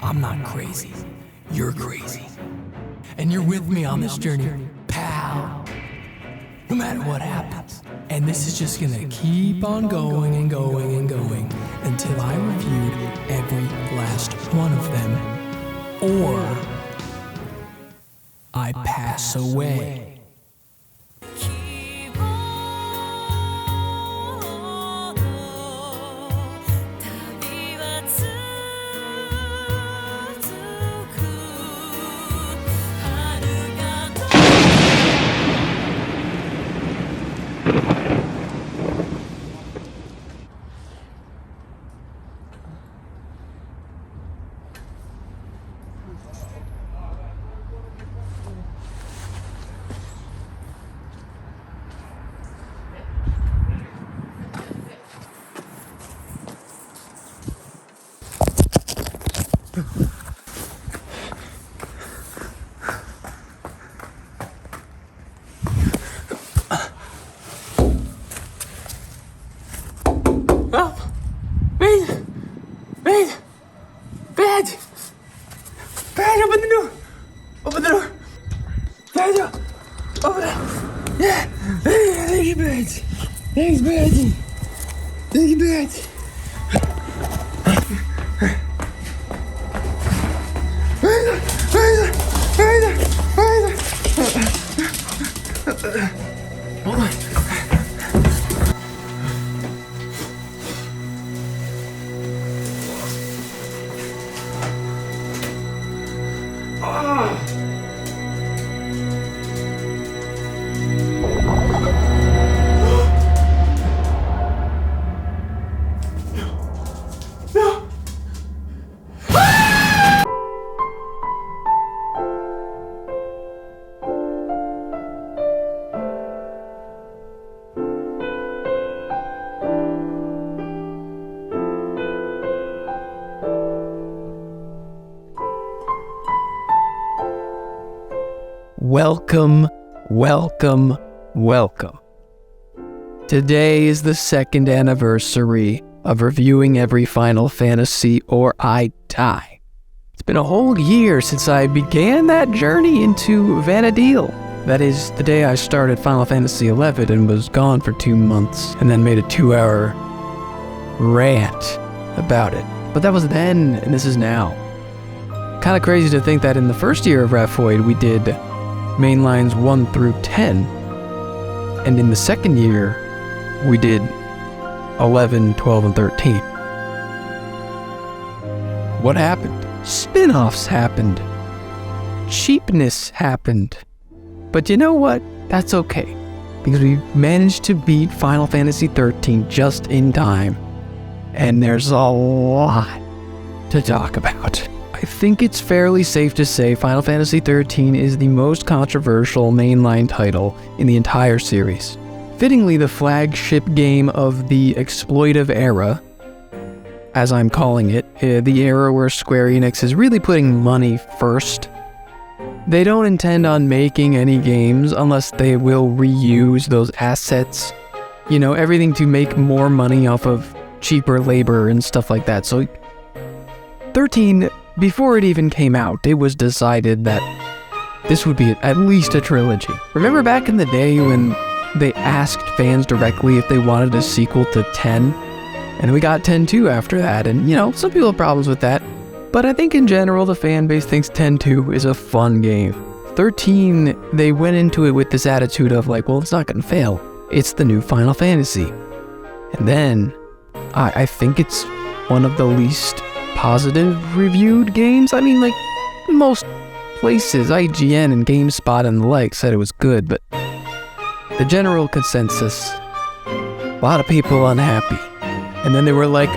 I'm not crazy. You're crazy. And you're with me on this journey, pal. No matter what happens. And this is just gonna keep on going and going and going until I reviewed every last one of them. Or I pass away. Bed, open the door! Open the door! Bed, open it! Yeah! Thank you, Bed! Thanks, Bed! Thank you, Bed! Hold on. Welcome. Today is the second anniversary of reviewing every Final Fantasy or I die. It's been a whole year since I began that journey into Vanadil. That is the day I started Final Fantasy XI and was gone for 2 months and then made a 2-hour rant about it. But that was then, and this is now. Kind of crazy to think that in the first year of REFFOID we did main lines 1 through 10, and in the second year we did 11, 12, and 13. What happened? Spin-offs happened. Cheapness happened. But you know what? That's okay, because we managed to beat Final Fantasy XIII just in time, and there's a lot to talk about. I think it's fairly safe to say Final Fantasy XIII is the most controversial mainline title in the entire series. Fittingly, the flagship game of the exploitive era, as I'm calling it, the era where Square Enix is really putting money first. They don't intend on making any games unless they will reuse those assets. You know, everything to make more money off of cheaper labor and stuff like that. So 13, before it even came out, it was decided that this would be at least a trilogy. Remember back in the day when they asked fans directly if they wanted a sequel to 10? And we got 10-2 after that, and you know, some people have problems with that. But I think in general, the fan base thinks 10-2 is a fun game. 13, they went into it with this attitude of like, well, it's not gonna fail. It's the new Final Fantasy. And then, I think it's one of the least positive reviewed games. I mean, like, most places, IGN and GameSpot and the like said it was good, but the general consensus, a lot of people unhappy. And then they were like,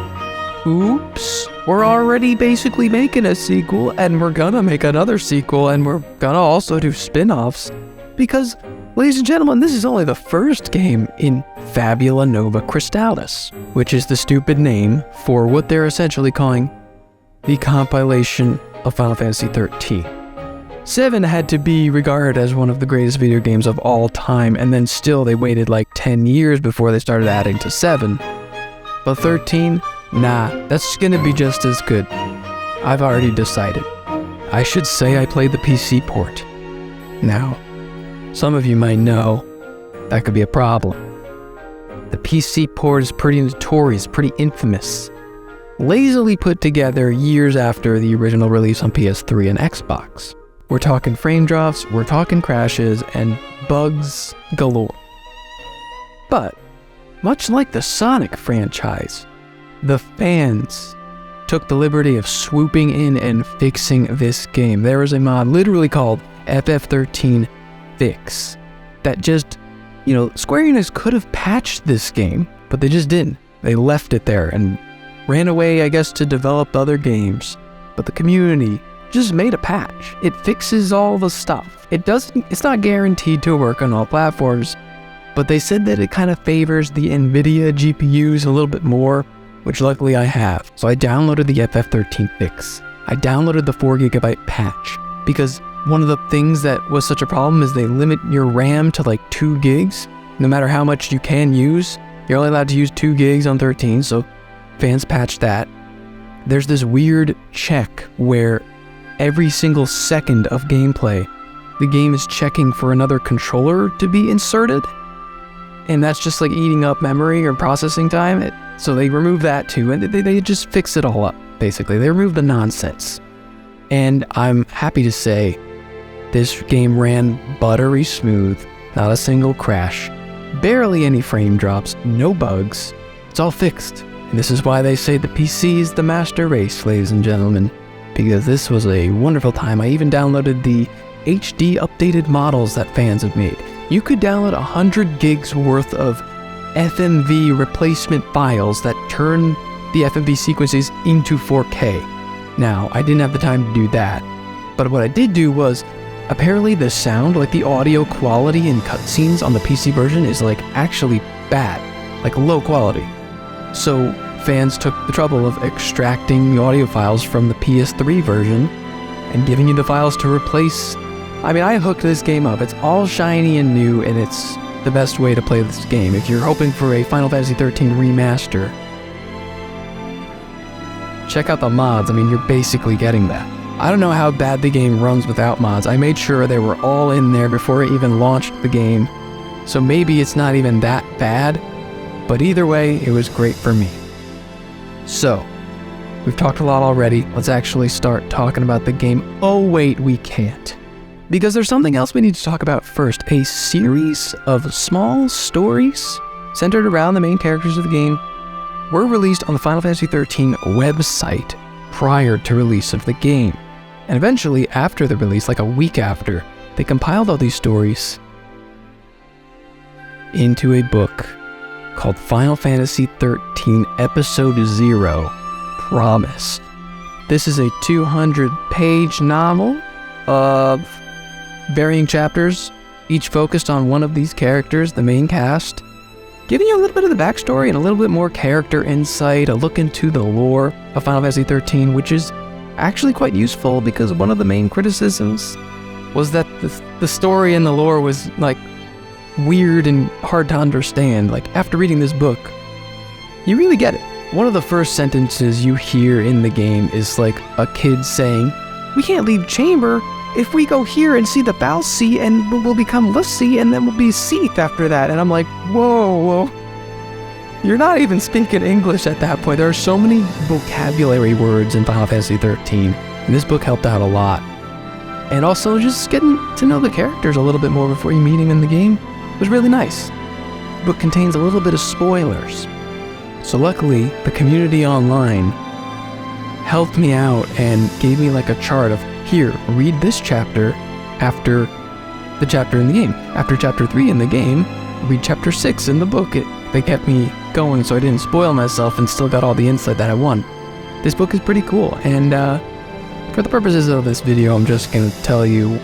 oops, we're already basically making a sequel, and we're gonna make another sequel, and we're gonna also do spin-offs, because, ladies and gentlemen, this is only the first game in Fabula Nova Crystallis, which is the stupid name for what they're essentially calling the compilation of Final Fantasy XIII. 7 had to be regarded as one of the greatest video games of all time, and then still they waited like 10 years before they started adding to 7. But 13, nah, that's gonna be just as good. I've already decided. I should say I played the PC port. Now, some of you might know that could be a problem. The PC port is pretty notorious, pretty infamous. Lazily put together years after the original release on PS3 and Xbox. We're talking frame drops, we're talking crashes, and bugs galore. But, much like the Sonic franchise, the fans took the liberty of swooping in and fixing this game. There was a mod literally called FF13 Fix that just, Square Enix could have patched this game, but they just didn't. They left it there and ran away, I guess, to develop other games. But the community just made a patch. It fixes all the stuff. It's not guaranteed to work on all platforms, but they said that it kind of favors the NVIDIA GPUs a little bit more, which luckily I have. So I downloaded the FF13 fix. I downloaded the 4GB patch, because one of the things that was such a problem is they limit your RAM to like 2 gigs. No matter how much you can use, you're only allowed to use 2 gigs on 13, so fans patched that. There's this weird check where every single second of gameplay, the game is checking for another controller to be inserted. And that's just like eating up memory or processing time. So they removed that too, and they just fix it all up, basically. They removed the nonsense. And I'm happy to say this game ran buttery smooth, not a single crash, barely any frame drops, no bugs. It's all fixed. And this is why they say the PC is the master race, ladies and gentlemen, because this was a wonderful time. I even downloaded the HD updated models that fans have made. You could download 100 gigs worth of FMV replacement files that turn the FMV sequences into 4K. Now, I didn't have the time to do that, but what I did do was, apparently the sound, like the audio quality in cutscenes on the PC version is like actually bad, like low quality. So fans took the trouble of extracting the audio files from the PS3 version and giving you the files to replace. I hooked this game up. It's all shiny and new, and it's the best way to play this game. If you're hoping for a Final Fantasy XIII remaster, check out the mods. You're basically getting that. I don't know how bad the game runs without mods. I made sure they were all in there before I even launched the game, so maybe it's not even that bad, but either way, it was great for me. So, we've talked a lot already. Let's actually start talking about the game. Oh wait, we can't. Because there's something else we need to talk about first. A series of small stories centered around the main characters of the game were released on the Final Fantasy XIII website prior to release of the game. And eventually, after the release, like a week after, they compiled all these stories into a book called Final Fantasy XIII Episode 0, Promise. This is a 200-page novel of varying chapters, each focused on one of these characters, the main cast, giving you a little bit of the backstory and a little bit more character insight, a look into the lore of Final Fantasy XIII, which is actually quite useful because one of the main criticisms was that the story and the lore was like weird and hard to understand. Like, after reading this book, you really get it. One of the first sentences you hear in the game is like a kid saying, "We can't leave Chamber. If we go here and see the Balsi, and we'll become Lucy, and then we'll be Seath after that." And I'm like, whoa. You're not even speaking English at that point. There are so many vocabulary words in Final Fantasy XIII, and this book helped out a lot. And also, just getting to know the characters a little bit more before you meet them in the game was really nice. The book contains a little bit of spoilers. So luckily, the community online helped me out and gave me like a chart of, here, read this chapter after the chapter in the game. After chapter 3 in the game, read chapter 6 in the book. They kept me going so I didn't spoil myself and still got all the insight that I want. This book is pretty cool, and for the purposes of this video, I'm just going to tell you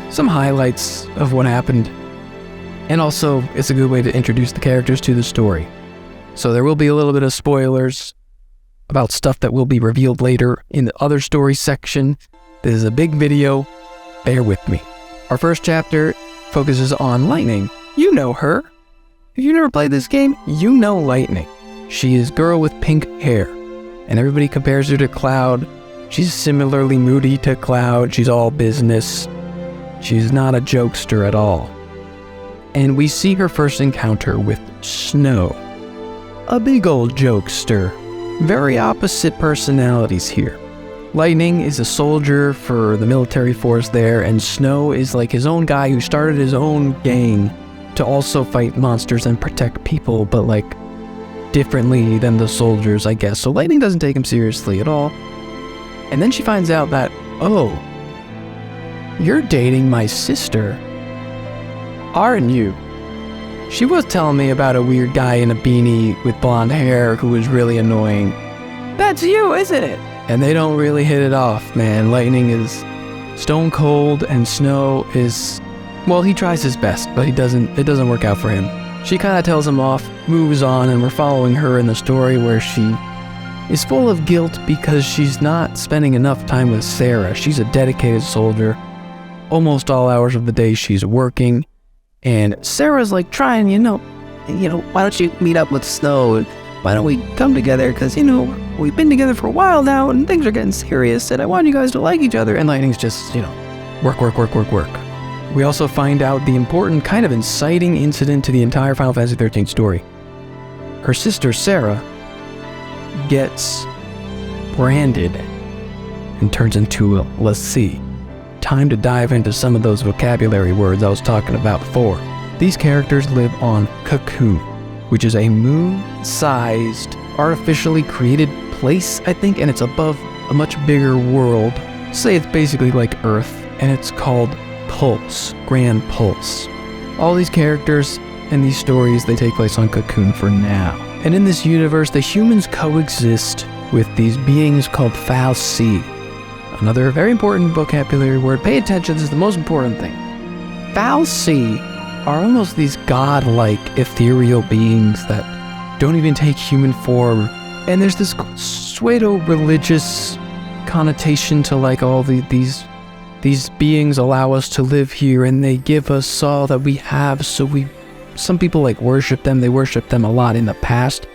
some highlights of what happened. And also, it's a good way to introduce the characters to the story. So there will be a little bit of spoilers about stuff that will be revealed later in the other story section. This is a big video. Bear with me. Our first chapter focuses on Lightning. You know her. If you've never played this game, you know Lightning. She is girl with pink hair, and everybody compares her to Cloud She's similarly moody to Cloud. She's all business. She's not a jokester at all. And we see her first encounter with Snow, a big old jokester. Very opposite personalities here. Lightning is a soldier for the military force there, and Snow is like his own guy who started his own gang to also fight monsters and protect people, but like differently than the soldiers, I guess. So Lightning doesn't take him seriously at all. And then she finds out that, oh, you're dating my sister, aren't you? She was telling me about a weird guy in a beanie with blonde hair who was really annoying. That's you, isn't it? And they don't really hit it off, man. Lightning is stone cold and Snow is, well, he tries his best, but it doesn't work out for him. She kind of tells him off, moves on, and we're following her in the story where she is full of guilt because she's not spending enough time with Sarah. She's a dedicated soldier. Almost all hours of the day she's working. And Sarah's like trying, why don't you meet up with Snow? And why don't we come together? Because, we've been together for a while now and things are getting serious and I want you guys to like each other. And Lightning's just, work. We also find out the important kind of inciting incident to the entire Final Fantasy XIII story. Her sister, Sarah, gets branded and turns into a l'Cie. Time to dive into some of those vocabulary words I was talking about before. These characters live on Cocoon, which is a moon-sized, artificially created place, I think, and it's above a much bigger world. Say it's basically like Earth, and it's called Pulse, Grand Pulse. All these characters and these stories, they take place on Cocoon for now. And in this universe, the humans coexist with these beings called fal'Cie. Another very important vocabulary word. Pay attention, this is the most important thing. fal'Cie are almost these godlike, ethereal beings that don't even take human form. And there's this pseudo-religious connotation to like all these beings allow us to live here and they give us all that we have, so some people like worship them. They worship them a lot in the past.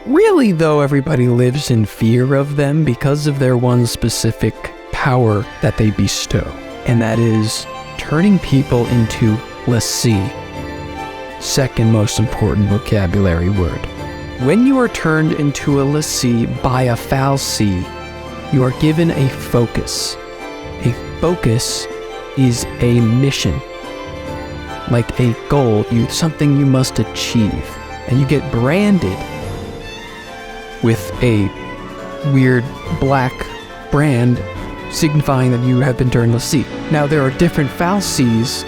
Really though, everybody lives in fear of them because of their one specific power that they bestow, and that is turning people into l'Cie. Second most important vocabulary word. When you are turned into a l'Cie by a fal'Cie, you are given a focus. A focus is a mission, like a goal, something you must achieve, and you get branded with a weird black brand signifying that you have been turned l'Cie. Now there are different fal'Cies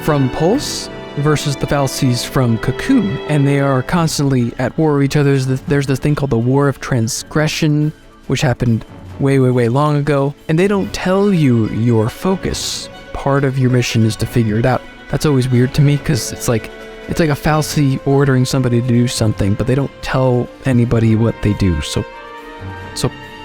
from Pulse versus the fal'Cies from Cocoon, and they are constantly at war with each other. There's this thing called the War of Transgression, which happened way long ago, and they don't tell you your focus. Part of your mission is to figure it out. That's always weird to me because it's like a fal'Cie ordering somebody to do something, but they don't tell anybody what they do. So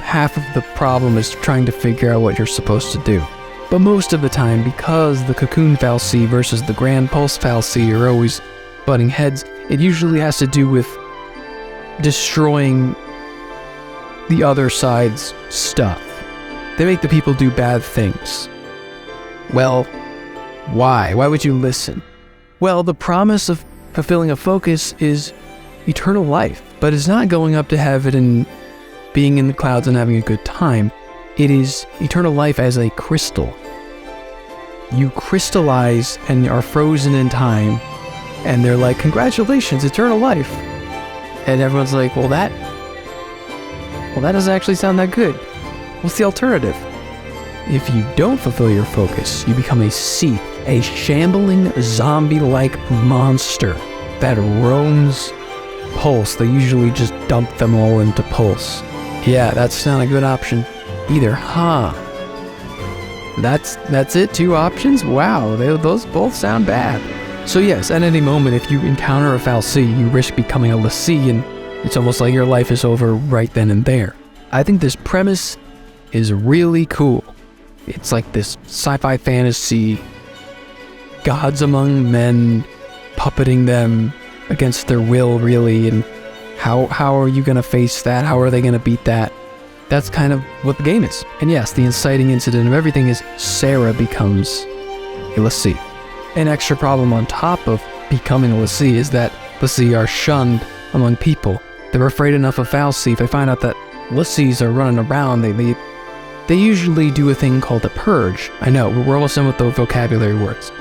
half of the problem is trying to figure out what you're supposed to do. But most of the time, because the Cocoon fal'Cie versus the Grand Pulse fal'Cie are always butting heads, it usually has to do with destroying the other side's stuff. They make the people do bad things. Well, why? Why would you listen? Well, the promise of fulfilling a focus is eternal life, but it's not going up to heaven and being in the clouds and having a good time. It is eternal life as a crystal. You crystallize and are frozen in time, and they're like, congratulations, eternal life. And everyone's like, well, that doesn't actually sound that good. What's the alternative? If you don't fulfill your focus, you become a Cieth, a shambling zombie-like monster that roams Pulse. They usually just dump them all into Pulse. Yeah, that's not a good option either, huh? That's it, 2 options? Wow, those both sound bad. So yes, at any moment, if you encounter a fal'Cie, you risk becoming a l'Cie, and it's almost like your life is over right then and there. I think this premise is really cool. It's like this sci-fi fantasy, gods among men, puppeting them against their will, really, and how are you gonna face that? How are they gonna beat that? That's kind of what the game is. And yes, the inciting incident of everything is Sarah becomes a l'Cie. An extra problem on top of becoming a l'Cie is that l'Cie are shunned among people. They're afraid enough of fal'Cie. If they find out that l'Cies are running around, they usually do a thing called a purge. I know, we're almost done with the vocabulary words.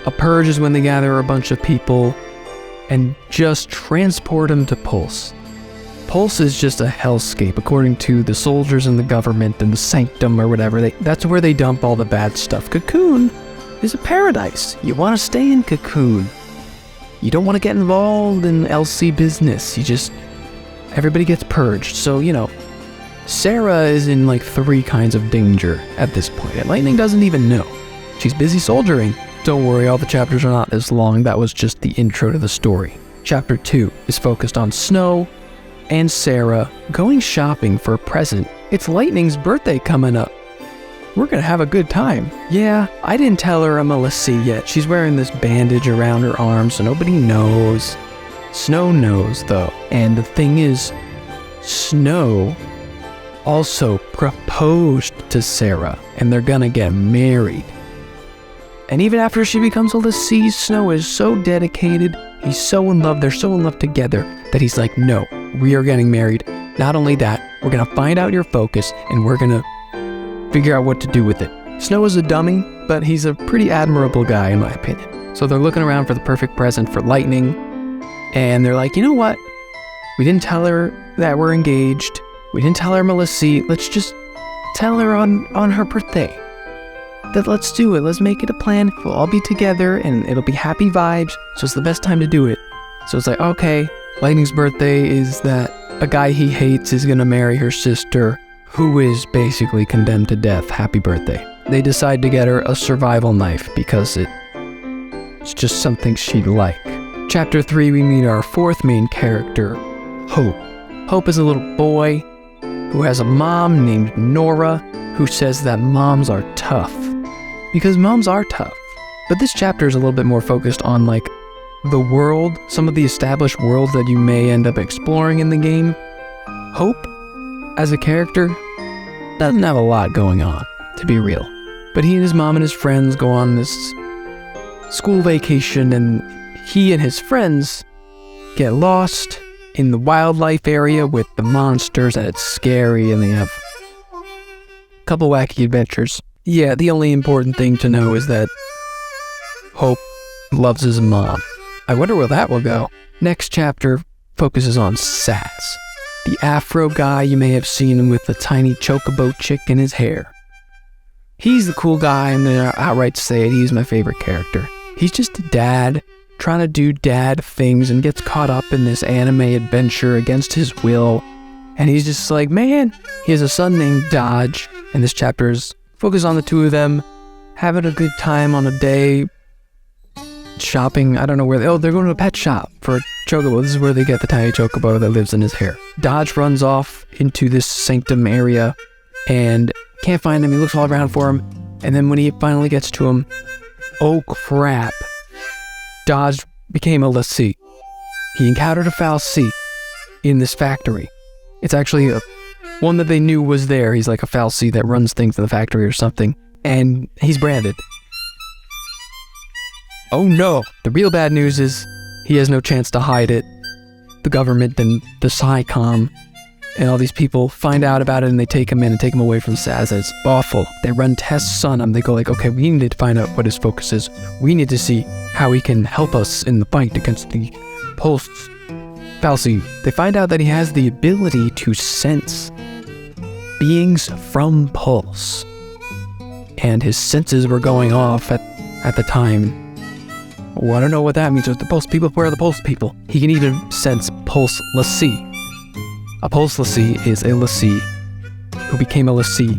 A purge is when they gather a bunch of people and just transport them to Pulse. Pulse is just a hellscape, according to the soldiers and the government and the sanctum or whatever. That's where they dump all the bad stuff. Cocoon is a paradise. You want to stay in Cocoon. You don't want to get involved in LC business. Everybody gets purged. So, Sarah is in like 3 kinds of danger at this point. And Lightning doesn't even know. She's busy soldiering. Don't worry, all the chapters are not this long. That was just the intro to the story. Chapter 2 is focused on Snow and Sarah going shopping for a present. It's Lightning's birthday coming up. We're gonna have a good time. Yeah, I didn't tell her I'm a l'Cie yet. She's wearing this bandage around her arm, so nobody knows. Snow knows, though. And the thing is, Snow also proposed to Sarah, and they're gonna get married. And even after she becomes a l'Cie, Snow is so dedicated, he's so in love, they're so in love together, that he's like, no, we are getting married. Not only that, we're gonna find out your focus, and we're gonna figure out what to do with it. Snow is a dummy, but he's a pretty admirable guy, in my opinion. So they're looking around for the perfect present for Lightning, and they're like, you know what? We didn't tell her that we're engaged. We didn't tell her I'm a l'Cie. Let's just tell her on her birthday. Let's do it. Let's make it a plan. We'll all be together and it'll be happy vibes. So it's the best time to do it. So it's like, okay, Lightning's birthday is that a guy he hates is gonna marry her sister, who is basically condemned to death. Happy birthday. They decide to get her a survival knife because it's just something she'd like. Chapter 3, we meet our 4th main character, Hope. Hope is a little boy who has a mom named Nora who says that moms are tough. Because moms are tough. But this chapter is a little bit more focused on like the world, some of the established worlds that you may end up exploring in the game. Hope, as a character, doesn't have a lot going on, to be real. But he and his mom and his friends go on this school vacation, and he and his friends get lost in the wildlife area with the monsters, and it's scary, and they have a couple wacky adventures. Yeah, the only important thing to know is that Hope loves his mom. I wonder where that will go. Next chapter focuses on Saz, the afro guy you may have seen him with the tiny chocobo chick in his hair. He's the cool guy, and they outright say it, he's my favorite character. He's just a dad, trying to do dad things, and gets caught up in this anime adventure against his will. And he's just like, man, he has a son named Dodge, and this chapter is focused on the 2 of them having a good time on a day shopping. I don't know where they're going to a pet shop for a chocobo. This is where they get the tiny chocobo that lives in his hair. Dodge runs off into this sanctum area and can't find him. He looks all around for him, and then when he finally gets to him, oh crap, Dodge became a l'Cie. He encountered a fal'Cie in this factory. It's actually one that they knew was there. He's like a fal'Cie that runs things in the factory or something, and he's branded. Oh no! The real bad news is he has no chance to hide it. The government and the SciComm and all these people find out about it, and they take him in and take him away from Saz. It's awful. They run tests on him. They go like, okay, we need to find out what his focus is. We need to see how he can help us in the fight against the Pulse fal'Cie. They find out that he has the ability to sense beings from Pulse, and his senses were going off at the time. Well, I don't know what that means. The Pulse people, where are the Pulse people? He can even sense Pulse l'Cie. A Pulse l'Cie is a l'Cie who became a l'Cie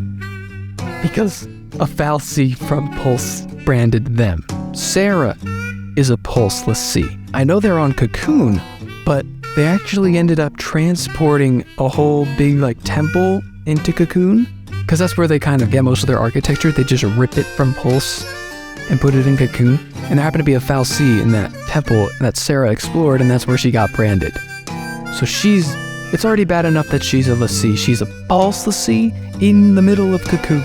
because a fal'Cie from Pulse branded them. Sarah is a Pulse l'Cie. I know they're on Cocoon, but they actually ended up transporting a whole big like temple into Cocoon, because that's where they kind of get most of their architecture. They just rip it from Pulse and put it in Cocoon. And there happened to be a fal'Cie in that temple that Sarah explored, and that's where she got branded. So she's It's already bad enough that she's a l'Cie. She's a false l'Cie in the middle of Cocoon.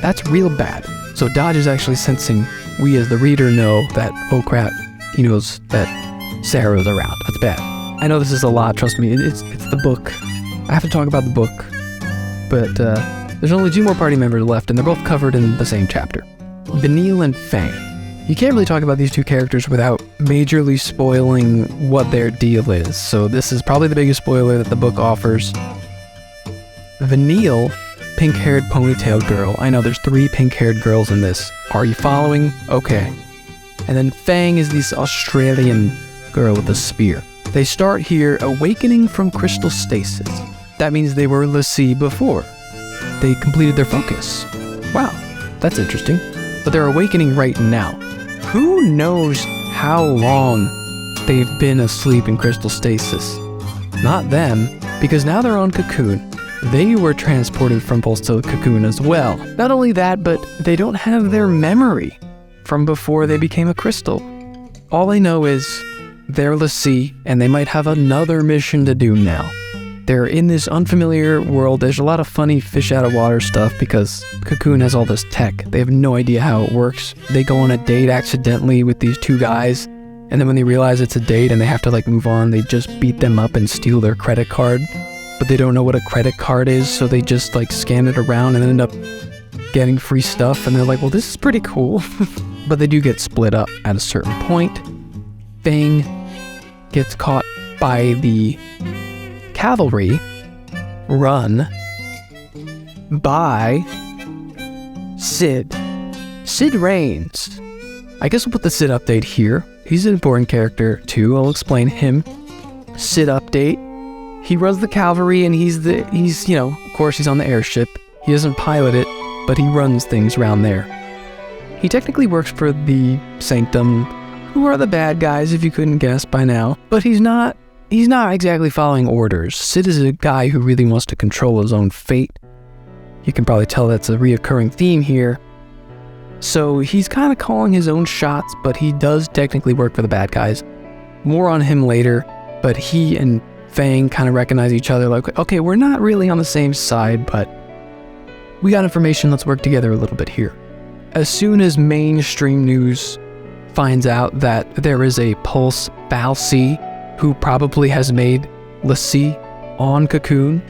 That's real bad. So Dodge is actually sensing we as the reader know that, oh crap, he knows that Sarah's around. That's bad. I know this is a lot, trust me, it's the book. I have to talk about the book. But there's only 2 more party members left, and they're both covered in the same chapter. Vanille and Fang. You can't really talk about these 2 characters without majorly spoiling what their deal is, so this is probably the biggest spoiler that the book offers. Vanille, pink-haired ponytailed girl. I know there's 3 pink-haired girls in this. Are you following? Okay. And then Fang is this Australian girl with a spear. They start here awakening from crystal stasis. That means they were l'Cie before. They completed their focus. Wow, that's interesting. But they're awakening right now. Who knows how long they've been asleep in crystal stasis? Not them, because now they're on Cocoon. They were transported from Pulse to Cocoon as well. Not only that, but they don't have their memory from before they became a crystal. All they know is they're l'Cie, and they might have another mission to do now. They're in this unfamiliar world. There's a lot of funny fish out of water stuff because Cocoon has all this tech. They have no idea how it works. They go on a date accidentally with these 2 guys, and then when they realize it's a date and they have to like move on, they just beat them up and steal their credit card. But they don't know what a credit card is, so they just like scan it around and end up getting free stuff, and they're like, well, this is pretty cool. But they do get split up at a certain point. Fang gets caught by the cavalry run by Sid. Sid Raines. I guess we'll put the Sid update here. He's an important character too. I'll explain him. Sid update. He runs the cavalry and he's you know, of course he's on the airship. He doesn't pilot it, but he runs things around there. He technically works for the Sanctum, who are the bad guys if you couldn't guess by now, but he's not exactly following orders. Sid is a guy who really wants to control his own fate. You can probably tell that's a reoccurring theme here. So he's kind of calling his own shots, but he does technically work for the bad guys. More on him later, but he and Fang kind of recognize each other like, okay, we're not really on the same side, but we got information, let's work together a little bit here. As soon as mainstream news finds out that there is a Pulse fal'Cie who probably has made l'Cie on Cocoon,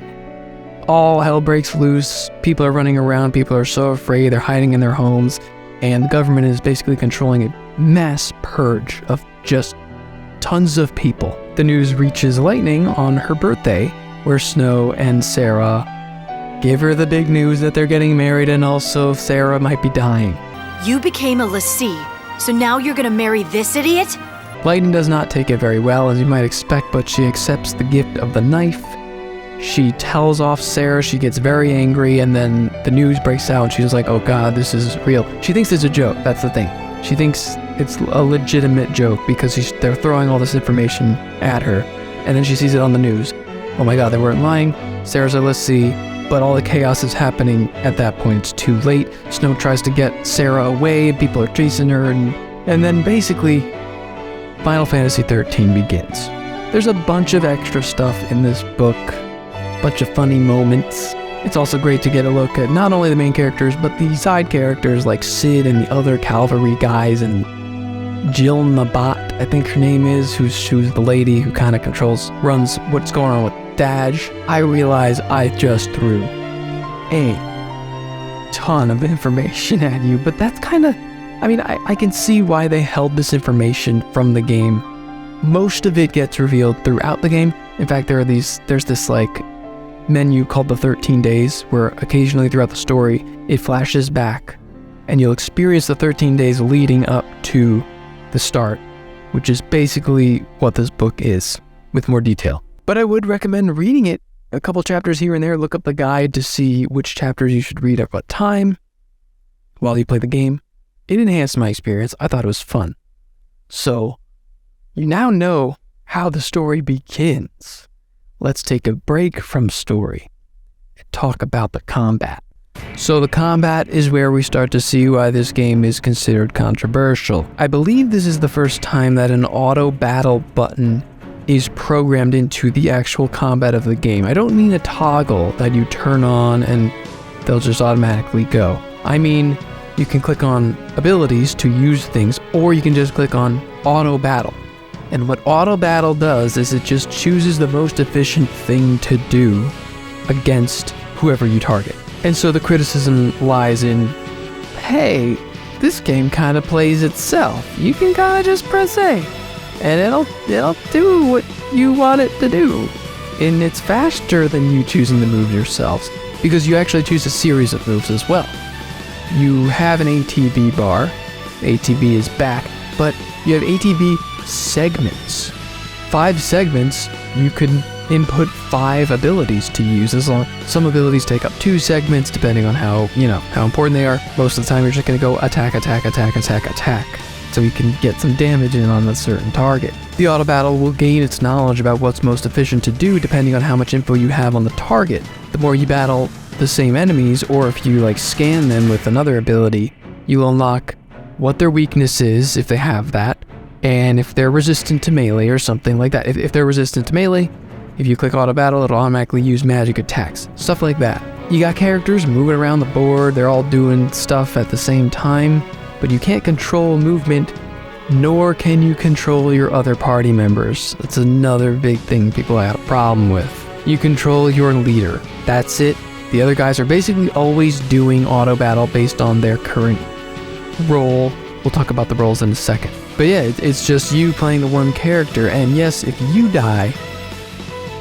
all hell breaks loose. People are running around, people are so afraid, they're hiding in their homes, and the government is basically controlling a mass purge of just tons of people. The news reaches Lightning on her birthday, where Snow and Sarah give her the big news that they're getting married, and also Sarah might be dying. You became a l'Cie, so now you're gonna marry this idiot? Lightning does not take it very well, as you might expect, but she accepts the gift of the knife. She tells off Sarah, she gets very angry, and then the news breaks out, and she's like, oh god, this is real. She thinks it's a joke, that's the thing. She thinks it's a legitimate joke because they're throwing all this information at her, and then she sees it on the news. Oh my god, they weren't lying. Sarah's a l'Cie, but all the chaos is happening at that point. It's too late. Snow tries to get Sarah away, people are chasing her, and then basically Final Fantasy XIII begins. There's a bunch of extra stuff in this book, bunch of funny moments. It's also great to get a look at not only the main characters, but the side characters like Sid and the other cavalry guys, and Jill Nabat, I think her name is, who's the lady who kind of runs what's going on with Daj. I realize I just threw a ton of information at you, but that's kind of, I mean, I can see why they held this information from the game. Most of it gets revealed throughout the game. In fact, there's this like menu called the 13 days, where occasionally throughout the story, it flashes back and you'll experience the 13 days leading up to the start, which is basically what this book is, with more detail. But I would recommend reading it, a couple chapters here and there. Look up the guide to see which chapters you should read at what time while you play the game. It enhanced my experience. I thought it was fun. So you now know how the story begins. Let's take a break from story and talk about the combat. So the combat is where we start to see why this game is considered controversial. I believe this is the first time that an auto battle button is programmed into the actual combat of the game. I don't mean a toggle that you turn on and they'll just automatically go. I mean, you can click on abilities to use things, or you can just click on auto battle. And what auto battle does is it just chooses the most efficient thing to do against whoever you target. And so the criticism lies in, hey, this game kind of plays itself. You can kind of just press A, and it'll do what you want it to do. And it's faster than you choosing the move yourselves, because you actually choose a series of moves as well. You have an ATB bar. ATB is back, but you have ATB segments. 5 segments, you can input 5 abilities to use. As long some abilities take up 2 segments depending on how important they are. Most of the time you're just going to go attack, attack, attack, attack, attack, so you can get some damage in on a certain target. The auto battle will gain its knowledge about what's most efficient to do depending on how much info you have on the target. The more you battle the same enemies, or if you scan them with another ability, you'll unlock what their weakness is if they have that, and if they're resistant to melee or something like that. If they're resistant to melee, if you click auto battle, it'll automatically use magic attacks, stuff like that. You got characters moving around the board, they're all doing stuff at the same time, but you can't control movement, nor can you control your other party members. That's another big thing people have a problem with. You control your leader, that's it. The other guys are basically always doing auto battle based on their current role. We'll talk about the roles in a second. But yeah, it's just you playing the one character, and yes, if you die,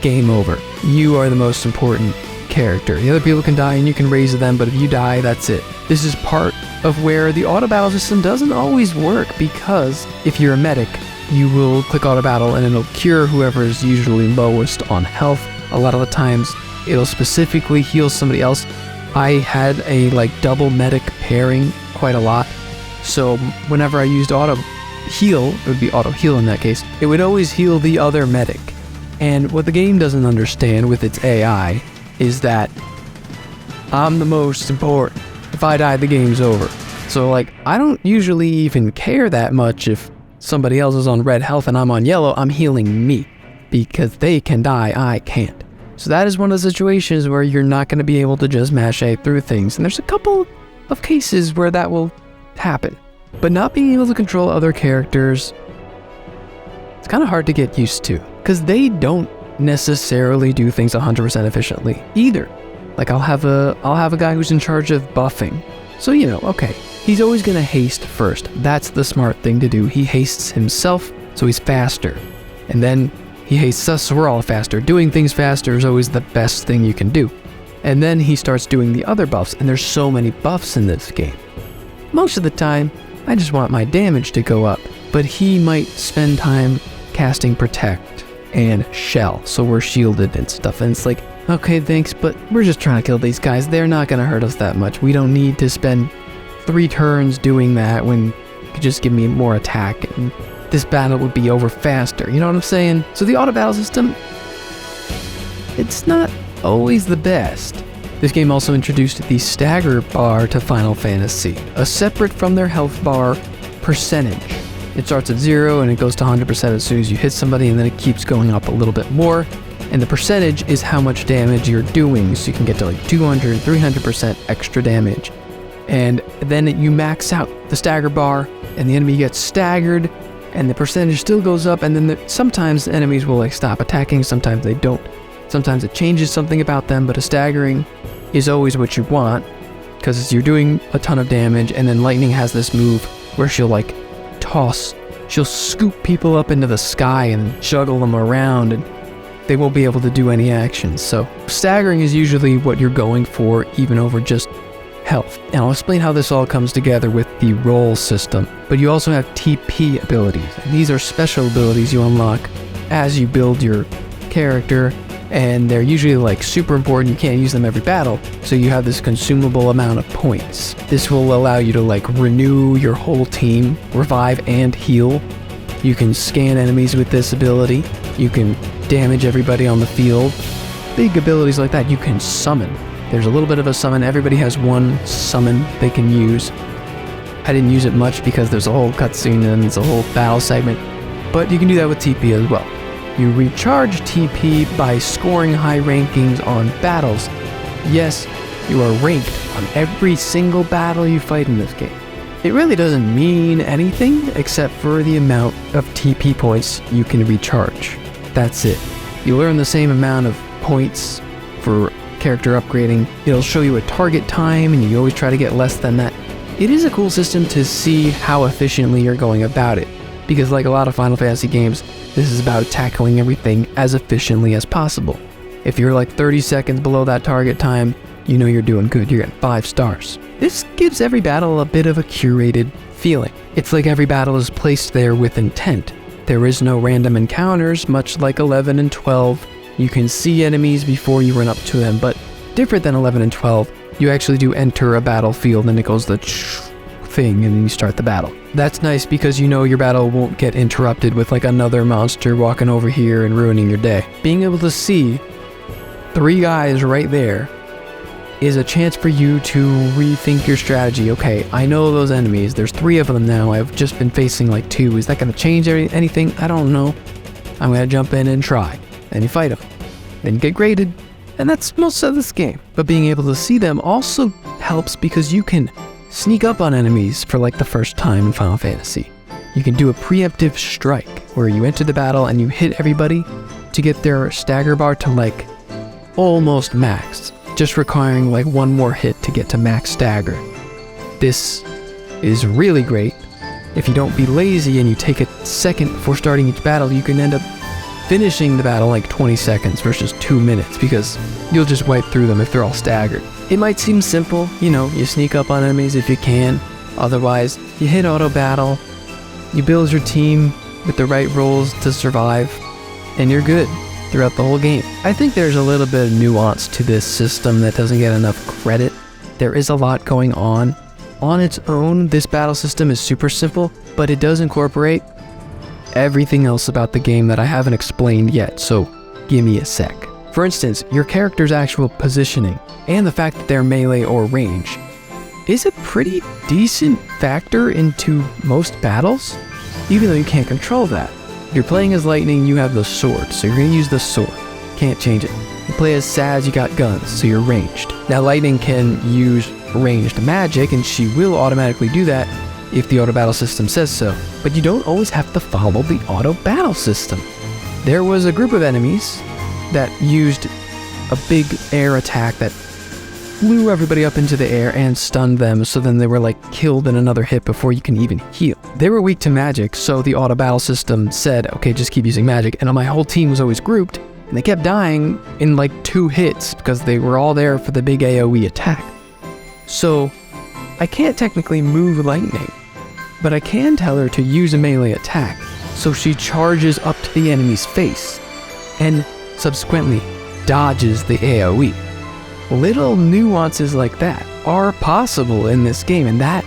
game over. You are the most important character. The other people can die and you can raise them, but if you die, that's it. This is part of where the auto battle system doesn't always work, because if you're a medic, you will click auto battle and it'll cure whoever is usually lowest on health. A lot of the times, it'll specifically heal somebody else. I had a double medic pairing quite a lot, so whenever I used auto heal, it would be auto heal in that case, it would always heal the other medic. And what the game doesn't understand with its AI is that I'm the most important. If I die, the game's over. So I don't usually even care that much if somebody else is on red health and I'm on yellow. I'm healing me, because they can die, I can't. So that is one of the situations where you're not going to be able to just mash A through things. And there's a couple of cases where that will happen. But not being able to control other characters, it's kind of hard to get used to, because they don't necessarily do things 100% efficiently either. I'll have a guy who's in charge of buffing. So, okay, he's always going to haste first. That's the smart thing to do. He hastes himself, so he's faster. And then he hastes us, so we're all faster. Doing things faster is always the best thing you can do. And then he starts doing the other buffs, and there's so many buffs in this game. Most of the time, I just want my damage to go up, but he might spend time casting Protect and Shell, so we're shielded and stuff, and it's okay, thanks, but we're just trying to kill these guys. They're not going to hurt us that much. We don't need to spend 3 turns doing that when you could just give me more attack, and this battle would be over faster. You know what I'm saying? So the auto battle system, it's not always the best. This game also introduced the stagger bar to Final Fantasy, a separate from their health bar percentage. It starts at 0 and it goes to 100% as soon as you hit somebody, and then it keeps going up a little bit more. And the percentage is how much damage you're doing, so you can get to 200, 300% extra damage. And then you max out the stagger bar, and the enemy gets staggered, and the percentage still goes up, and then sometimes enemies will stop attacking, sometimes they don't. Sometimes it changes something about them, but a staggering is always what you want, because you're doing a ton of damage. And then Lightning has this move where she'll toss, she'll scoop people up into the sky and juggle them around, and they won't be able to do any actions. So staggering is usually what you're going for, even over just health. And I'll explain how this all comes together with the roll system. But you also have TP abilities. And these are special abilities you unlock as you build your character, and they're usually super important. You can't use them every battle, so you have this consumable amount of points. This will allow you to renew your whole team, revive and heal. You can scan enemies with this ability. You can damage everybody on the field. Big abilities like that. You can summon. There's a little bit of a summon. Everybody has one summon they can use. I didn't use it much because there's a whole cutscene and there's a whole battle segment, but you can do that with TP as well. You recharge TP by scoring high rankings on battles. Yes, you are ranked on every single battle you fight in this game. It really doesn't mean anything except for the amount of TP points you can recharge. That's it. You'll earn the same amount of points for character upgrading. It'll show you a target time and you always try to get less than that. It is a cool system to see how efficiently you're going about it, because like a lot of Final Fantasy games, this is about tackling everything as efficiently as possible. If you're like 30 seconds below that target time, you know you're doing good, you're getting 5 stars. This gives every battle a bit of a curated feeling. It's like every battle is placed there with intent. There is no random encounters, much like 11 and 12. You can see enemies before you run up to them, but different than 11 and 12, you actually do enter a battlefield and it goes the thing and then you start the battle. That's nice because you know your battle won't get interrupted with like another monster walking over here and ruining your day. Being able to see 3 guys right there is a chance for you to rethink your strategy. Okay, I know those enemies. There's 3 of them now. I've just been facing like 2. Is that going to change anything? I don't know. I'm going to jump in and try. Then you fight them. Then you get graded. And that's most of this game. But being able to see them also helps because you can sneak up on enemies for like the first time in Final Fantasy. You can do a preemptive strike where you enter the battle and you hit everybody to get their stagger bar to like almost max, just requiring like 1 more hit to get to max stagger. This is really great. If you don't be lazy and you take a second before starting each battle, you can end up finishing the battle like 20 seconds versus 2 minutes because you'll just wipe through them if they're all staggered. It might seem simple, you know, you sneak up on enemies if you can. Otherwise, you hit auto battle, you build your team with the right roles to survive, and you're good throughout the whole game. I think there's a little bit of nuance to this system that doesn't get enough credit. There is a lot going on. On its own, this battle system is super simple, but it does incorporate everything else about the game that I haven't explained yet, so give me a sec. For instance, your character's actual positioning and the fact that they're melee or range is a pretty decent factor into most battles, even though you can't control that. If you're playing as Lightning, you have the sword, so you're going to use the sword. Can't change it. You play as Saz, you got guns, so you're ranged. Now Lightning can use ranged magic, and she will automatically do that if the auto battle system says so, but you don't always have to follow the auto battle system. There was a group of enemies that used a big air attack that flew everybody up into the air and stunned them, so then they were like killed in another hit before you can even heal. They were weak to magic, so the auto battle system said, okay, just keep using magic, and my whole team was always grouped, and they kept dying in like 2 hits because they were all there for the big AoE attack. So I can't technically move Lightning, but I can tell her to use a melee attack, so she charges up to the enemy's face, and subsequently dodges the AoE. Little nuances like that are possible in this game, and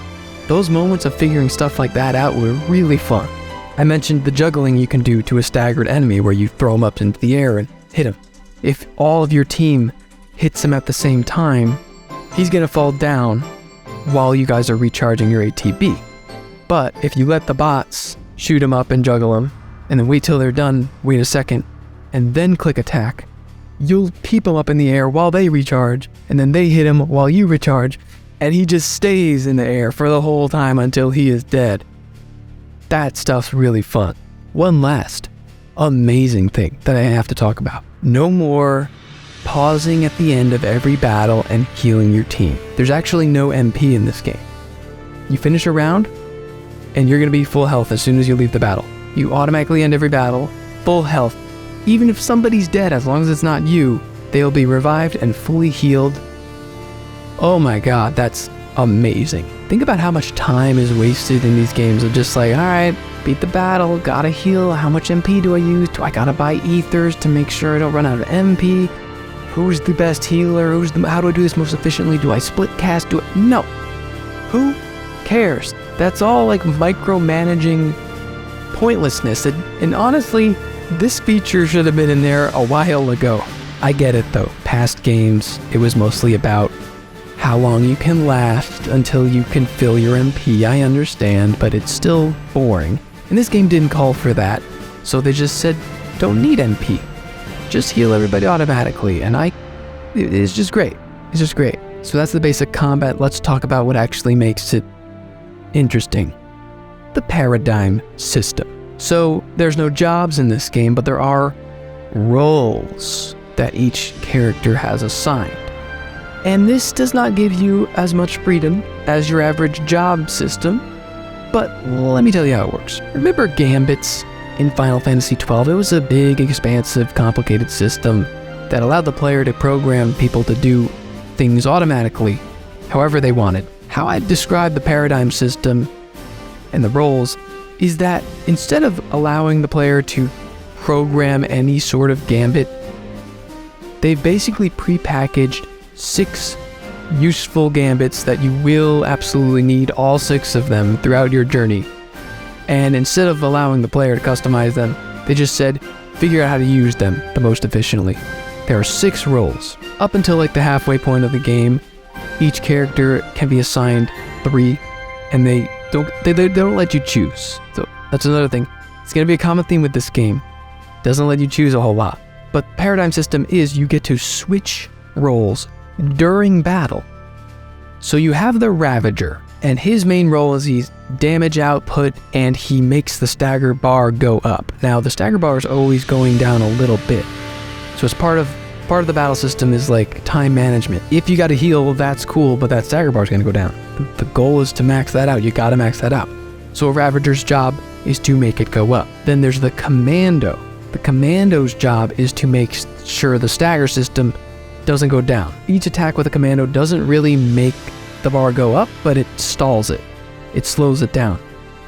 those moments of figuring stuff like that out were really fun. I mentioned the juggling you can do to a staggered enemy where you throw him up into the air and hit him. If all of your team hits him at the same time, he's gonna fall down while you guys are recharging your ATB. But if you let the bots shoot him up and juggle him, and then wait till they're done, wait a second, and then click attack, you'll keep him up in the air while they recharge, and then they hit him while you recharge, and he just stays in the air for the whole time until he is dead. That stuff's really fun. One last amazing thing that I have to talk about. No more pausing at the end of every battle and healing your team. There's actually no MP in this game. You finish a round, and you're going to be full health as soon as you leave the battle. You automatically end every battle, full health. Even if somebody's dead, as long as it's not you, they'll be revived and fully healed. Oh my god, that's amazing. Think about how much time is wasted in these games of just like, alright, beat the battle, gotta heal, how much MP do I use? Do I gotta buy ethers to make sure I don't run out of MP? Who's the best healer? How do I do this most efficiently? Do I split cast? No. Who cares? That's all like micromanaging pointlessness. And honestly, this feature should have been in there a while ago. I get it though. Past games, it was mostly about how long you can last until you can fill your MP. I understand, but it's still boring. And this game didn't call for that. So they just said, don't need MP. Just heal everybody automatically, and it's just great. It's just great. So that's the basic combat. Let's talk about what actually makes it interesting. The paradigm system. So there's no jobs in this game, but there are roles that each character has assigned. And this does not give you as much freedom as your average job system, but let me tell you how it works. Remember gambits in Final Fantasy XII? It was a big, expansive, complicated system that allowed the player to program people to do things automatically, however they wanted. How I describe the paradigm system and the roles is that instead of allowing the player to program any sort of gambit, they've basically prepackaged 6 useful gambits that you will absolutely need, all 6 of them, throughout your journey. And instead of allowing the player to customize them, they just said, figure out how to use them the most efficiently. There are 6 roles. Up until like the halfway point of the game, each character can be assigned 3, and they don't let you choose. So that's another thing. It's going to be a common theme with this game. Doesn't let you choose a whole lot. But paradigm system is you get to switch roles during battle. So you have the Ravager, and his main role is he's damage output, and he makes the stagger bar go up. Now the stagger bar is always going down a little bit. So it's part of the battle system is like time management. If you got to heal, that's cool, but that stagger bar is going to go down. The goal is to max that out. You got to max that out. So a Ravager's job is to make it go up. Then there's the Commando. The Commando's job is to make sure the stagger system doesn't go down. Each attack with a Commando doesn't really make the bar go up, but it stalls it. It slows it down.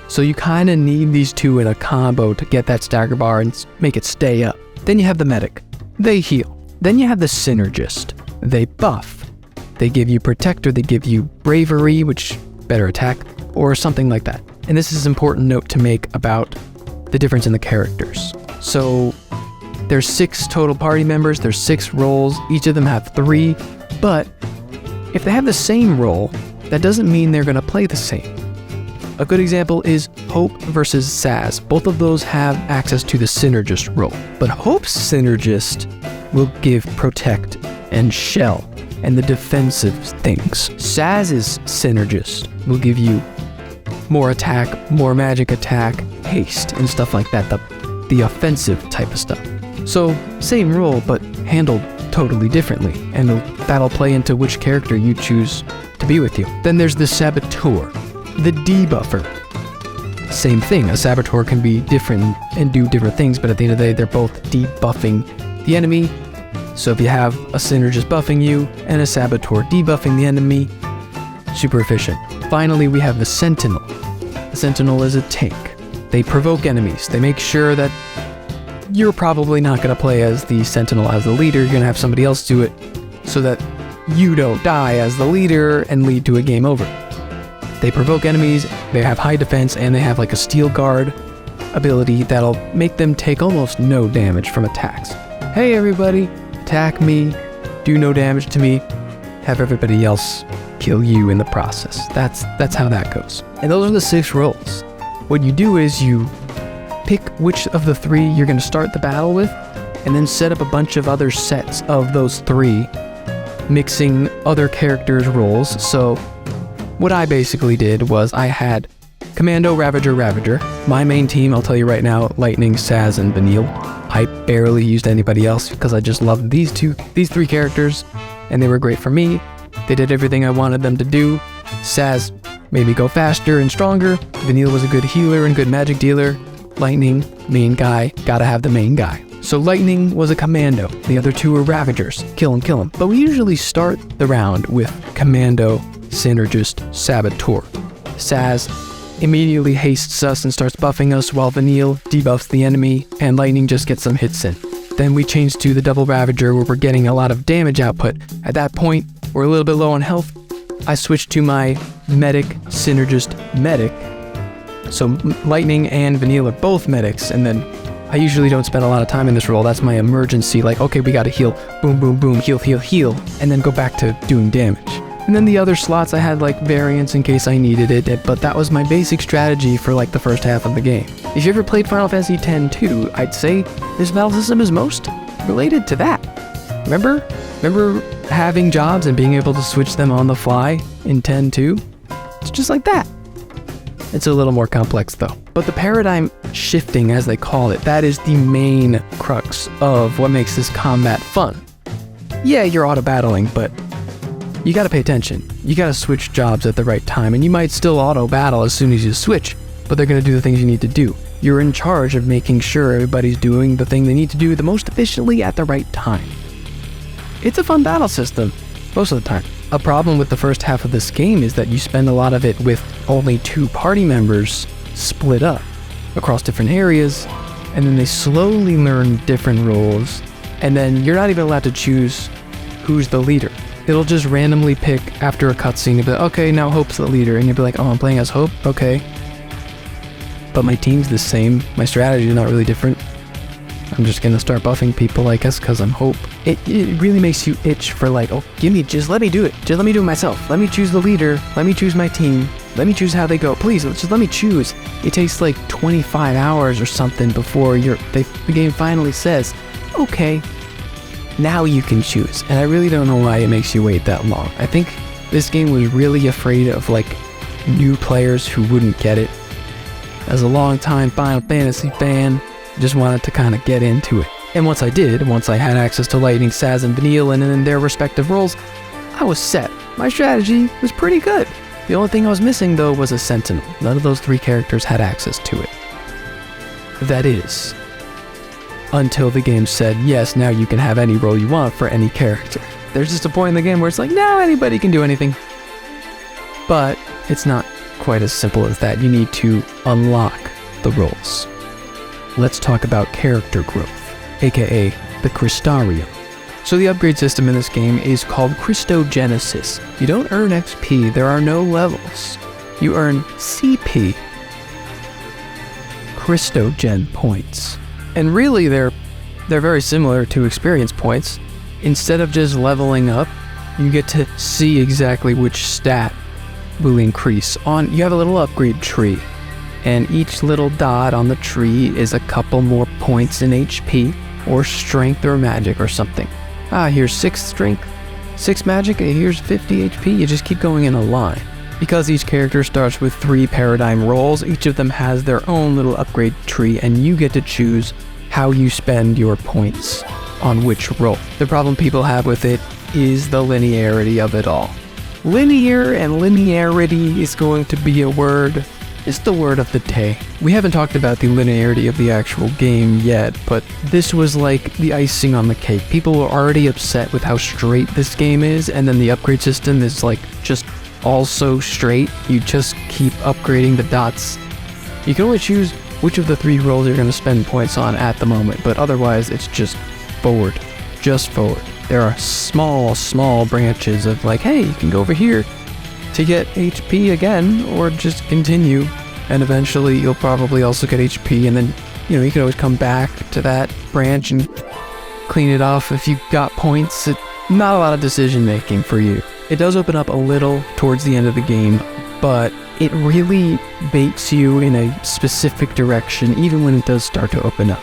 So you kind of need these two in a combo to get that stagger bar and make it stay up. Then you have the Medic. They heal. Then you have the Synergist. They buff. They give you Protector, they give you Bravery, which better attack, or something like that. And this is an important note to make about the difference in the characters. So there's 6 total party members, there's 6 roles, each of them have 3, but if they have the same role, that doesn't mean they're going to play the same. A good example is Hope versus Saz. Both of those have access to the Synergist role, but Hope's Synergist will give Protect and Shell and the defensive things. Saz's Synergist will give you more attack, more magic attack, haste, and stuff like that, the offensive type of stuff. So, same role, but handled totally differently, and that'll play into which character you choose to be with you. Then there's the Saboteur, the debuffer. Same thing, a Saboteur can be different and do different things, but at the end of the day, they're both debuffing the enemy. So if you have a Synergist buffing you and a Saboteur debuffing the enemy, super efficient. Finally, we have the Sentinel. The Sentinel is a tank. They provoke enemies. They make sure that you're probably not going to play as the Sentinel as the leader. You're going to have somebody else do it so that you don't die as the leader and lead to a game over. They provoke enemies, they have high defense, and they have like a Steel Guard ability that'll make them take almost no damage from attacks. Hey everybody, attack me, do no damage to me, have everybody else kill you in the process. That's how that goes. And those are the 6 roles. What you do is you pick which of the 3 you're going to start the battle with, and then set up a bunch of other sets of those 3, mixing other characters' roles. So what I basically did was I had Commando, Ravager. My main team, I'll tell you right now, Lightning, Saz, and Vanille. I barely used anybody else because I just loved these 3 characters, and they were great for me. They did everything I wanted them to do. Saz made me go faster and stronger. Vanille was a good healer and good magic dealer. Lightning, main guy, gotta have the main guy. So Lightning was a Commando. The other 2 were Ravagers. Kill him. But we usually start the round with Commando, Synergist, Saboteur. Saz immediately hastes us and starts buffing us, while Vanille debuffs the enemy, and Lightning just gets some hits in. Then we change to the Double Ravager, where we're getting a lot of damage output. At that point, we're a little bit low on health. I switch to my Medic, Synergist, Medic. So Lightning and Vanille are both medics, and then I usually don't spend a lot of time in this role. That's my emergency, like, okay, we gotta heal, boom, heal, and then go back to doing damage. And then the other slots I had like variants in case I needed it, but that was my basic strategy for like the first half of the game. If you ever played Final Fantasy X too, I'd say this battle system is most related to that. Remember having jobs and being able to switch them on the fly in X too? It's just like that. It's a little more complex though. But the paradigm shifting, as they call it, that is the main crux of what makes this combat fun. Yeah, you're auto-battling, but you gotta pay attention. You gotta switch jobs at the right time, and you might still auto-battle as soon as you switch, but they're gonna do the things you need to do. You're in charge of making sure everybody's doing the thing they need to do the most efficiently at the right time. It's a fun battle system, most of the time. A problem with the first half of this game is that you spend a lot of it with only 2 party members split up across different areas, and then they slowly learn different roles, and then you're not even allowed to choose who's the leader. It'll just randomly pick after a cutscene, you'll be like, okay, now Hope's the leader, and you'll be like, oh, I'm playing as Hope, okay. But my team's the same, my strategy is not really different. I'm just gonna start buffing people, I guess, because I'm Hope. It really makes you itch for like, oh, just let me do it. Just let me do it myself. Let me choose the leader. Let me choose my team. Let me choose how they go. Please, just let me choose. It takes like 25 hours or something before the game finally says, okay, now you can choose. And I really don't know why it makes you wait that long. I think this game was really afraid of like new players who wouldn't get it. As a long-time Final Fantasy fan, just wanted to kind of get into it. And once I had access to Lightning, Saz, and Vanille and in their respective roles, I was set. My strategy was pretty good. The only thing I was missing though was a Sentinel. None of those 3 characters had access to it. That is, until the game said, yes, now you can have any role you want for any character. There's just a point in the game where it's like, now anybody can do anything. But it's not quite as simple as that. You need to unlock the roles. Let's talk about character growth, aka the Crystarium. So the upgrade system in this game is called Cristogenesis. You don't earn XP, there are no levels. You earn CP, Cristogen points. And really they're very similar to experience points. Instead of just leveling up, you get to see exactly which stat will increase. You have a little upgrade tree, and each little dot on the tree is a couple more points in HP, or strength or magic or something. Here's 6 strength, 6 magic, and here's 50 HP. You just keep going in a line. Because each character starts with 3 paradigm roles, each of them has their own little upgrade tree, and you get to choose how you spend your points on which role. The problem people have with it is the linearity of it all. Linear and linearity is going to be a word. It's the word of the day. We haven't talked about the linearity of the actual game yet, but this was like the icing on the cake. People were already upset with how straight this game is, and then the upgrade system is like just also straight. You just keep upgrading the dots. You can only choose which of the 3 roles you're going to spend points on at the moment, but otherwise it's just forward. Just forward. There are small branches of like, hey, you can go over here to get HP again, or just continue, and eventually you'll probably also get HP, and then, you can always come back to that branch and clean it off if you got points. Not a lot of decision making for you. It does open up a little towards the end of the game, but it really baits you in a specific direction even when it does start to open up.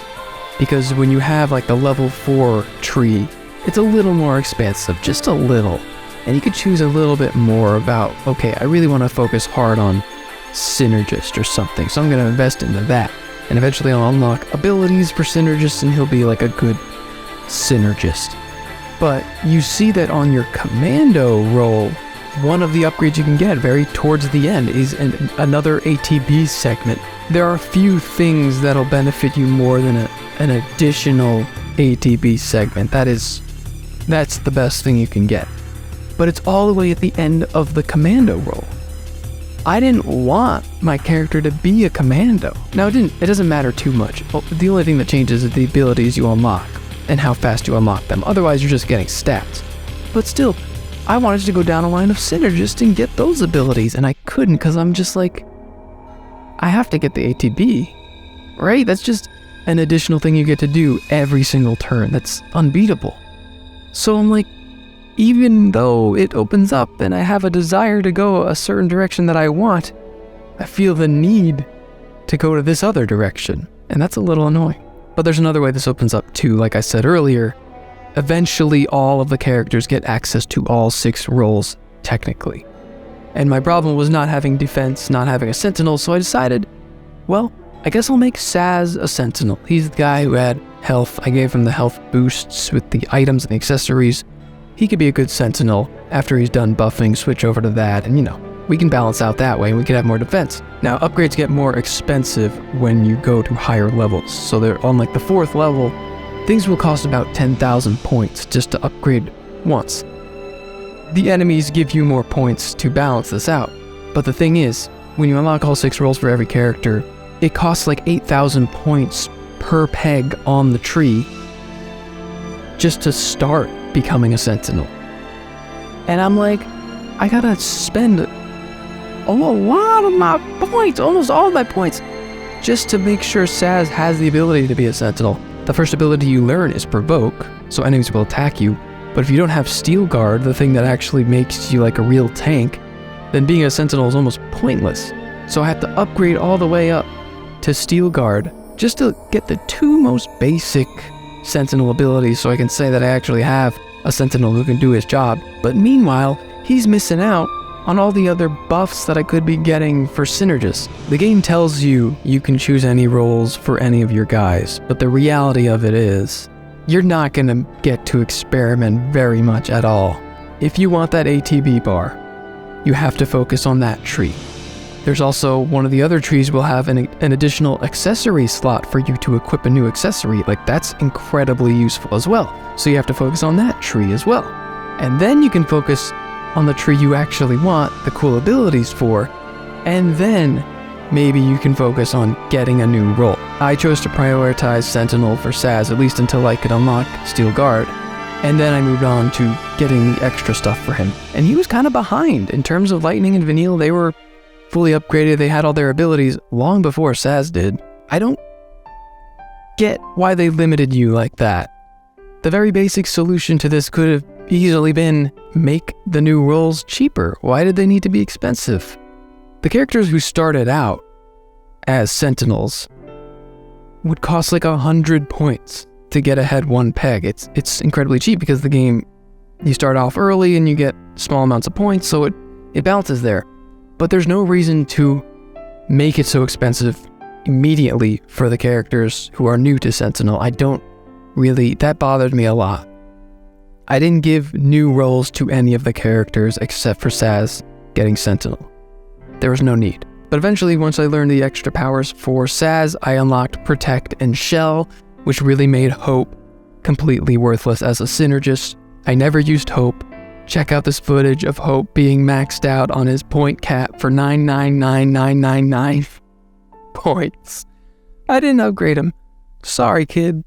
Because when you have like the level 4 tree, it's a little more expansive, just a little. And you could choose a little bit more about, okay, I really want to focus hard on Synergist or something, so I'm going to invest into that. And eventually I'll unlock abilities for Synergist, and he'll be like a good Synergist. But you see that on your Commando role, one of the upgrades you can get very towards the end is another ATB segment. There are few things that'll benefit you more than an additional ATB segment. That's the best thing you can get. But it's all the way at the end of the Commando role. I didn't want my character to be a Commando. Now it doesn't matter too much. Well, the only thing that changes is the abilities you unlock and how fast you unlock them. Otherwise you're just getting stats. But still, I wanted to go down a line of Synergist and get those abilities, and I couldn't because I'm just like, I have to get the ATB, right? That's just an additional thing you get to do every single turn. That's unbeatable. So I'm like, even though it opens up and I have a desire to go a certain direction that I want, I feel the need to go to this other direction. And that's a little annoying. But there's another way this opens up too. Like I said earlier, eventually all of the characters get access to all 6 roles, technically. And my problem was not having defense, not having a sentinel, so I decided, well, I guess I'll make Saz a sentinel. He's the guy who had health. I gave him the health boosts with the items and the accessories. He could be a good sentinel. After he's done buffing, switch over to that, and we can balance out that way, and we can have more defense. Now, upgrades get more expensive when you go to higher levels. So they're on like the 4th level, things will cost about 10,000 points just to upgrade once. The enemies give you more points to balance this out. But the thing is, when you unlock all 6 roles for every character, it costs like 8,000 points per peg on the tree just to start becoming a sentinel. And I'm like, I gotta spend a lot of my points, almost all of my points, just to make sure Saz has the ability to be a sentinel. The first ability you learn is provoke, so enemies will attack you. But if you don't have Steel Guard, the thing that actually makes you like a real tank, then being a sentinel is almost pointless. So I have to upgrade all the way up to Steel Guard just to get the 2 most basic sentinel abilities, so I can say that I actually have a sentinel who can do his job. But meanwhile, he's missing out on all the other buffs that I could be getting for synergists. The game tells you you can choose any roles for any of your guys, but the reality of it is, you're not gonna get to experiment very much at all. If you want that ATB bar, you have to focus on that tree. There's also one of the other trees will have an additional accessory slot for you to equip a new accessory. Like, that's incredibly useful as well. So you have to focus on that tree as well. And then you can focus on the tree you actually want the cool abilities for, and then maybe you can focus on getting a new role. I chose to prioritize Sentinel for Saz, at least until I could unlock Steel Guard, and then I moved on to getting the extra stuff for him. And he was kind of behind. In terms of Lightning and Vanille, they were fully upgraded, they had all their abilities long before Saz did. I don't get why they limited you like that. The very basic solution to this could have easily been make the new roles cheaper. Why did they need to be expensive? The characters who started out as Sentinels would cost like 100 points to get ahead 1 peg. It's incredibly cheap because the game, you start off early and you get small amounts of points, so it balances there. But there's no reason to make it so expensive immediately for the characters who are new to Sentinel. That bothered me a lot. I didn't give new roles to any of the characters except for Saz getting Sentinel. There was no need. But eventually, once I learned the extra powers for Saz, I unlocked Protect and Shell, which really made Hope completely worthless as a synergist. I never used Hope. Check out this footage of Hope being maxed out on his point cap for 9999999 points. I didn't upgrade him. Sorry, kid,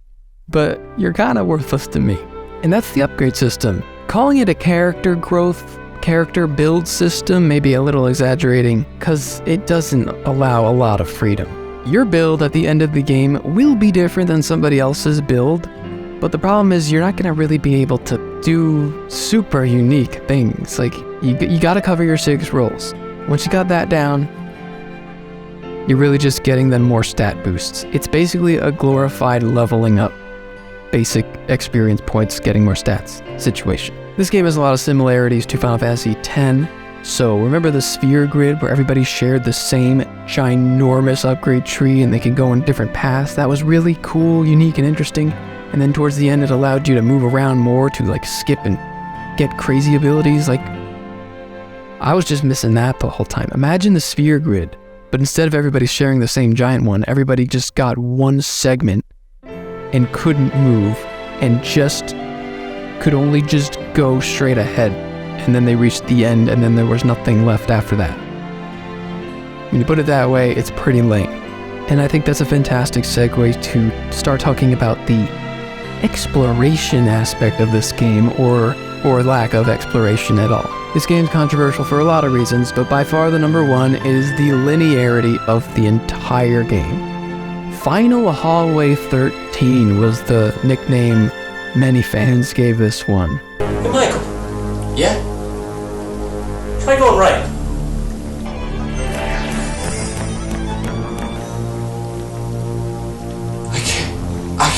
but you're kinda worthless to me. And that's the upgrade system. Calling it a character growth, character build system may be a little exaggerating, cause it doesn't allow a lot of freedom. Your build at the end of the game will be different than somebody else's build, but the problem is you're not gonna really be able to do super unique things. Like, you gotta cover your 6 roles. Once you got that down, you're really just getting them more stat boosts. It's basically a glorified leveling up, basic experience points, getting more stats situation. This game has a lot of similarities to Final Fantasy X. So remember the sphere grid where everybody shared the same ginormous upgrade tree and they could go in different paths? That was really cool, unique, and interesting. And then towards the end, it allowed you to move around more, to like skip and get crazy abilities. Like, I was just missing that the whole time. Imagine the sphere grid, but instead of everybody sharing the same giant one, everybody just got one segment and couldn't move and just could only just go straight ahead. And then they reached the end and then there was nothing left after that. When you put it that way, it's pretty lame. And I think that's a fantastic segue to start talking about the exploration aspect of this game, or lack of exploration at all. This game's controversial for a lot of reasons, but by far the number one is the linearity of the entire game. Final Hallway 13 was the nickname many fans gave this one. Hey Michael,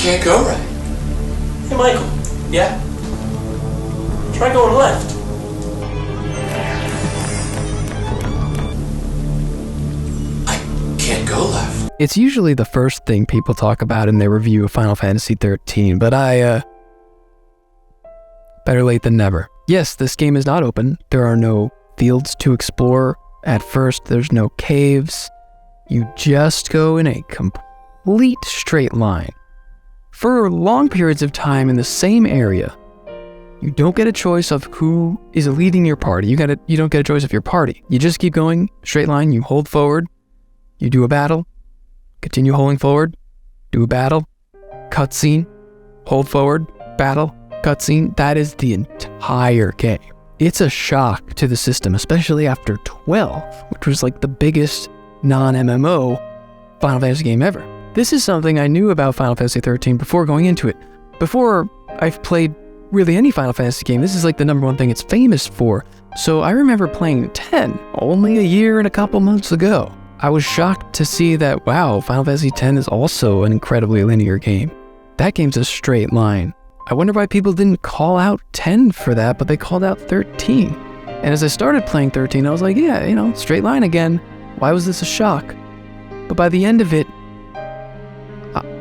can't go right. Hey, Michael. Yeah? Try going left. I can't go left. It's usually the first thing people talk about in their review of Final Fantasy XIII, but better late than never. Yes, this game is not open. There are no fields to explore. At first, there's no caves. You just go in a complete straight line for long periods of time in the same area. You don't get a choice of who is leading your party. You don't get a choice of your party. You just keep going, straight line, you hold forward, you do a battle, continue holding forward, do a battle, cutscene, hold forward, battle, cutscene. That is the entire game. It's a shock to the system, especially after 12, which was like the biggest non-MMO Final Fantasy game ever. This is something I knew about Final Fantasy XIII before going into it. Before I've played really any Final Fantasy game, this is like the number one thing it's famous for. So I remember playing 10 only a year and a couple months ago. I was shocked to see that, wow, Final Fantasy X is also an incredibly linear game. That game's a straight line. I wonder why people didn't call out 10 for that, but they called out 13. And as I started playing 13, I was like, yeah, straight line again. Why was this a shock? But by the end of it,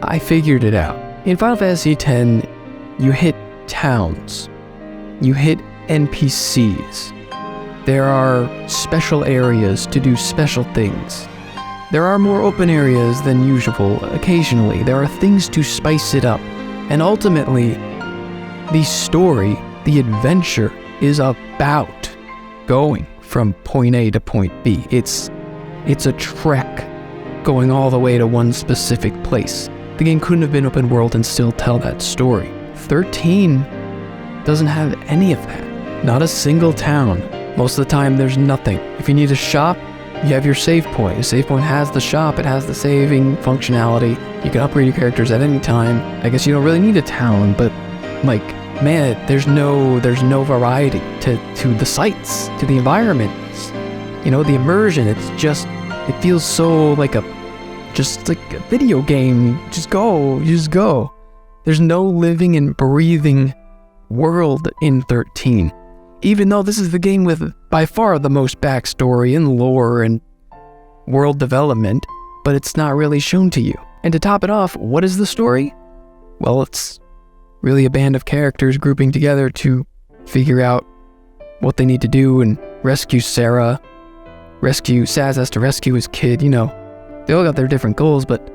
I figured it out. In Final Fantasy X, you hit towns. You hit NPCs. There are special areas to do special things. There are more open areas than usual occasionally. There are things to spice it up. And ultimately, the story, the adventure, is about going from point A to point B. It's a trek going all the way to one specific place. The game couldn't have been open world and still tell that story. 13 doesn't have any of that. Not a single town. Most of the time, there's nothing. If you need a shop, you have your save point. Your save point has the shop, it has the saving functionality. You can upgrade your characters at any time. I guess you don't really need a town, but like, man, there's no variety to the sights, to the environments. The immersion, it feels so like just like a video game. You just go. There's no living and breathing world in 13. Even though this is the game with by far the most backstory and lore and world development, but it's not really shown to you. And to top it off, what is the story? Well, it's really a band of characters grouping together to figure out what they need to do and rescue Sarah. Saz has to rescue his kid, They all got their different goals, but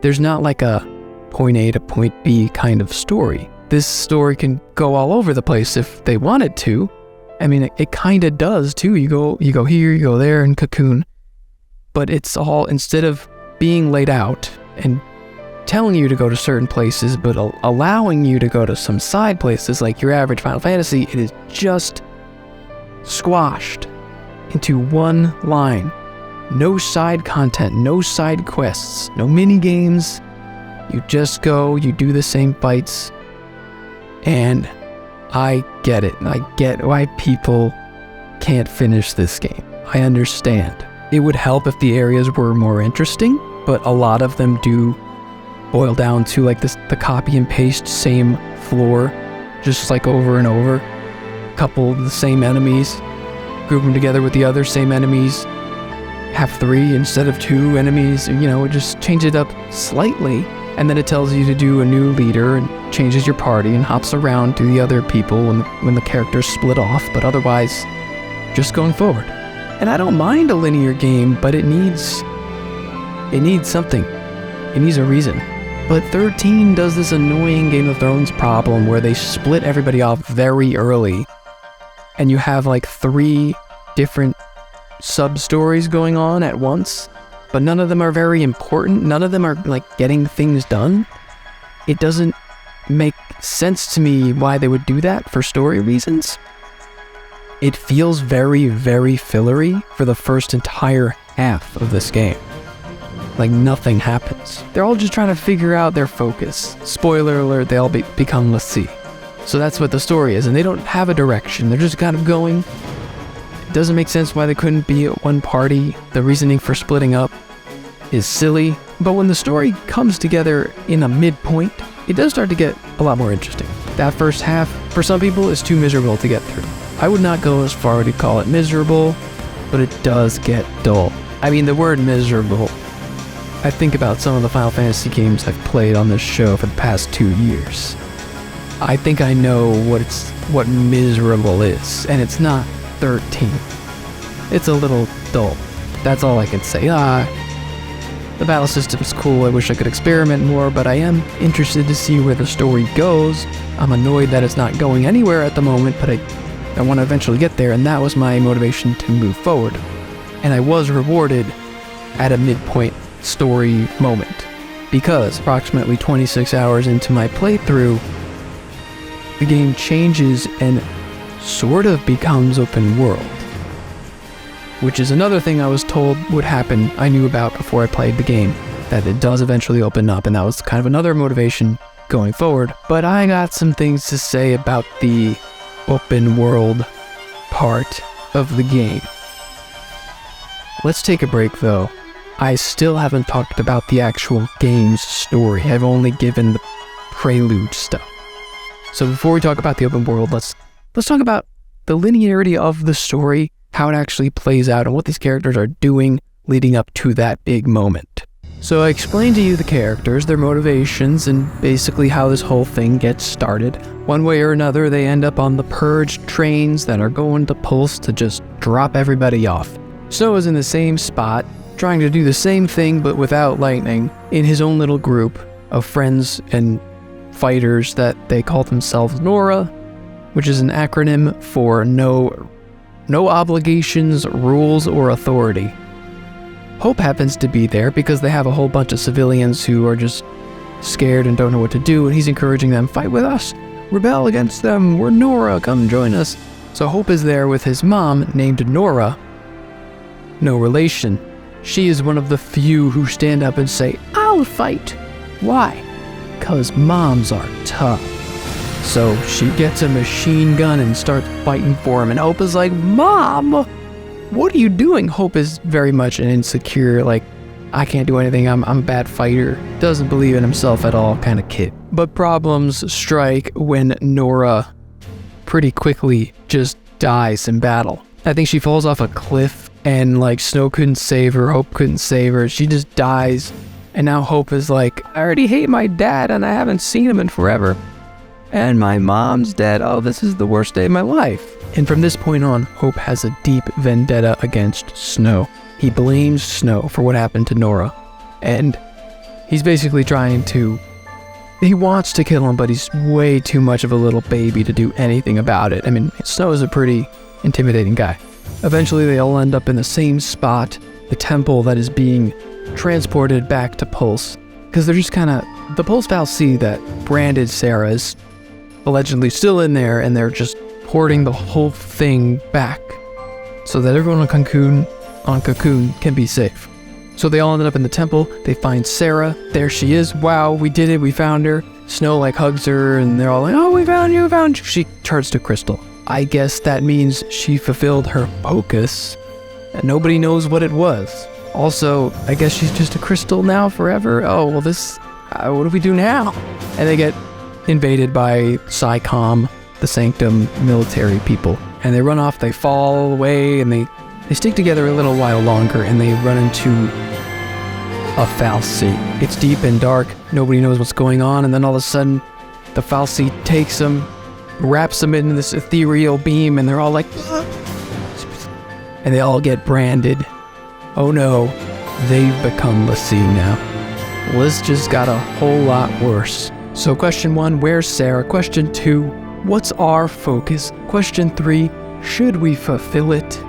there's not like a point A to point B kind of story. This story can go all over the place if they wanted to. I mean, it kind of does too. You go here, you go there, and Cocoon. But it's all, instead of being laid out and telling you to go to certain places, but allowing you to go to some side places like your average Final Fantasy, it is just squashed into one line. No side content, no side quests, no mini games. You just go, you do the same fights. And I get it. I get why people can't finish this game. I understand. It would help if the areas were more interesting, but a lot of them do boil down to like the copy and paste same floor, just like over and over. Couple of the same enemies, group them together with the other same enemies, have 3 instead of 2 enemies, just change it up slightly. And then it tells you to do a new leader and changes your party and hops around to the other people when the characters split off, but otherwise, just going forward. And I don't mind a linear game, but it needs something. It needs a reason. But 13 does this annoying Game of Thrones problem where they split everybody off very early, and you have like 3 different sub-stories going on at once. But none of them are very important. None of them are like getting things done. It doesn't make sense to me why they would do that for story reasons. It feels very, very fillery for the first entire half of this game. Like nothing happens. They're all just trying to figure out their focus. Spoiler alert, they all become l'Cie. So that's what the story is, and they don't have a direction. They're just kind of going. It doesn't make sense why they couldn't be at one party. The reasoning for splitting up is silly, but when the story comes together in a midpoint, it does start to get a lot more interesting. That first half, for some people, is too miserable to get through. I would not go as far to call it miserable, but it does get dull. I mean, the word miserable, I think about some of the Final Fantasy games I've played on this show for the past 2 years. I think I know what miserable is, and it's not 13. It's a little dull. That's all I can say. The battle system's cool, I wish I could experiment more, but I am interested to see where the story goes. I'm annoyed that it's not going anywhere at the moment, but I want to eventually get there, and that was my motivation to move forward. And I was rewarded at a midpoint story moment, because approximately 26 hours into my playthrough, the game changes and sort of becomes open world. Which is another thing I was told would happen, I knew about before I played the game, that it does eventually open up, and that was kind of another motivation going forward. But I got some things to say about the open world part of the game. Let's take a break though. I still haven't talked about the actual game's story. I've only given the prelude stuff. So before we talk about the open world, let's talk about the linearity of the story, how it actually plays out, and what these characters are doing leading up to that big moment. So I explained to you the characters, their motivations, and basically how this whole thing gets started. One way or another, they end up on the purge trains that are going to Pulse to just drop everybody off. Snow is in the same spot, trying to do the same thing but without lightning, in his own little group of friends and fighters that they call themselves Nora, which is an acronym for no obligations, rules, or authority. Hope happens to be there because they have a whole bunch of civilians who are just scared and don't know what to do, and he's encouraging them, fight with us, rebel against them, we're Nora, come join us. So Hope is there with his mom, named Nora, no relation. She is one of the few who stand up and say, I'll fight. Why? Because moms are tough. So she gets a machine gun and starts fighting for him, and Hope is like, Mom, what are you doing? Hope is very much an insecure, like, I can't do anything, I'm a bad fighter, doesn't believe in himself at all kind of kid. But problems strike when Nora pretty quickly just dies in battle. I think she falls off a cliff, and like Snow couldn't save her, Hope couldn't save her, she just dies. And now Hope is like, I already hate my dad and I haven't seen him in forever. And my mom's dead, oh, this is the worst day of my life. And from this point on, Hope has a deep vendetta against Snow. He blames Snow for what happened to Nora. And he's basically he wants to kill him, but he's way too much of a little baby to do anything about it. I mean, Snow is a pretty intimidating guy. Eventually they all end up in the same spot, the temple that is being transported back to Pulse. Because they're just the Pulse Val see that branded Sarah is allegedly still in there, and they're just porting the whole thing back so that everyone on Cocoon can be safe. So they all ended up in the temple, they find Sarah, there she is, wow, we did it, we found her. Snow hugs her, and they're all like, oh, we found you. She turns to crystal. I guess that means she fulfilled her focus, and nobody knows what it was. Also, I guess she's just a crystal now forever. Oh, well what do we do now? And they get invaded by SciComm, the Sanctum military people. And they run off, they fall away, and they stick together a little while longer, and they run into a Fal'Cie. It's deep and dark, nobody knows what's going on, and then all of a sudden, the Fal'Cie takes them, wraps them in this ethereal beam, and they're all like, and they all get branded. Oh no, they've become LaCie now. Liz just got a whole lot worse. So question 1, where's Sarah? Question 2, what's our focus? Question 3, should we fulfill it?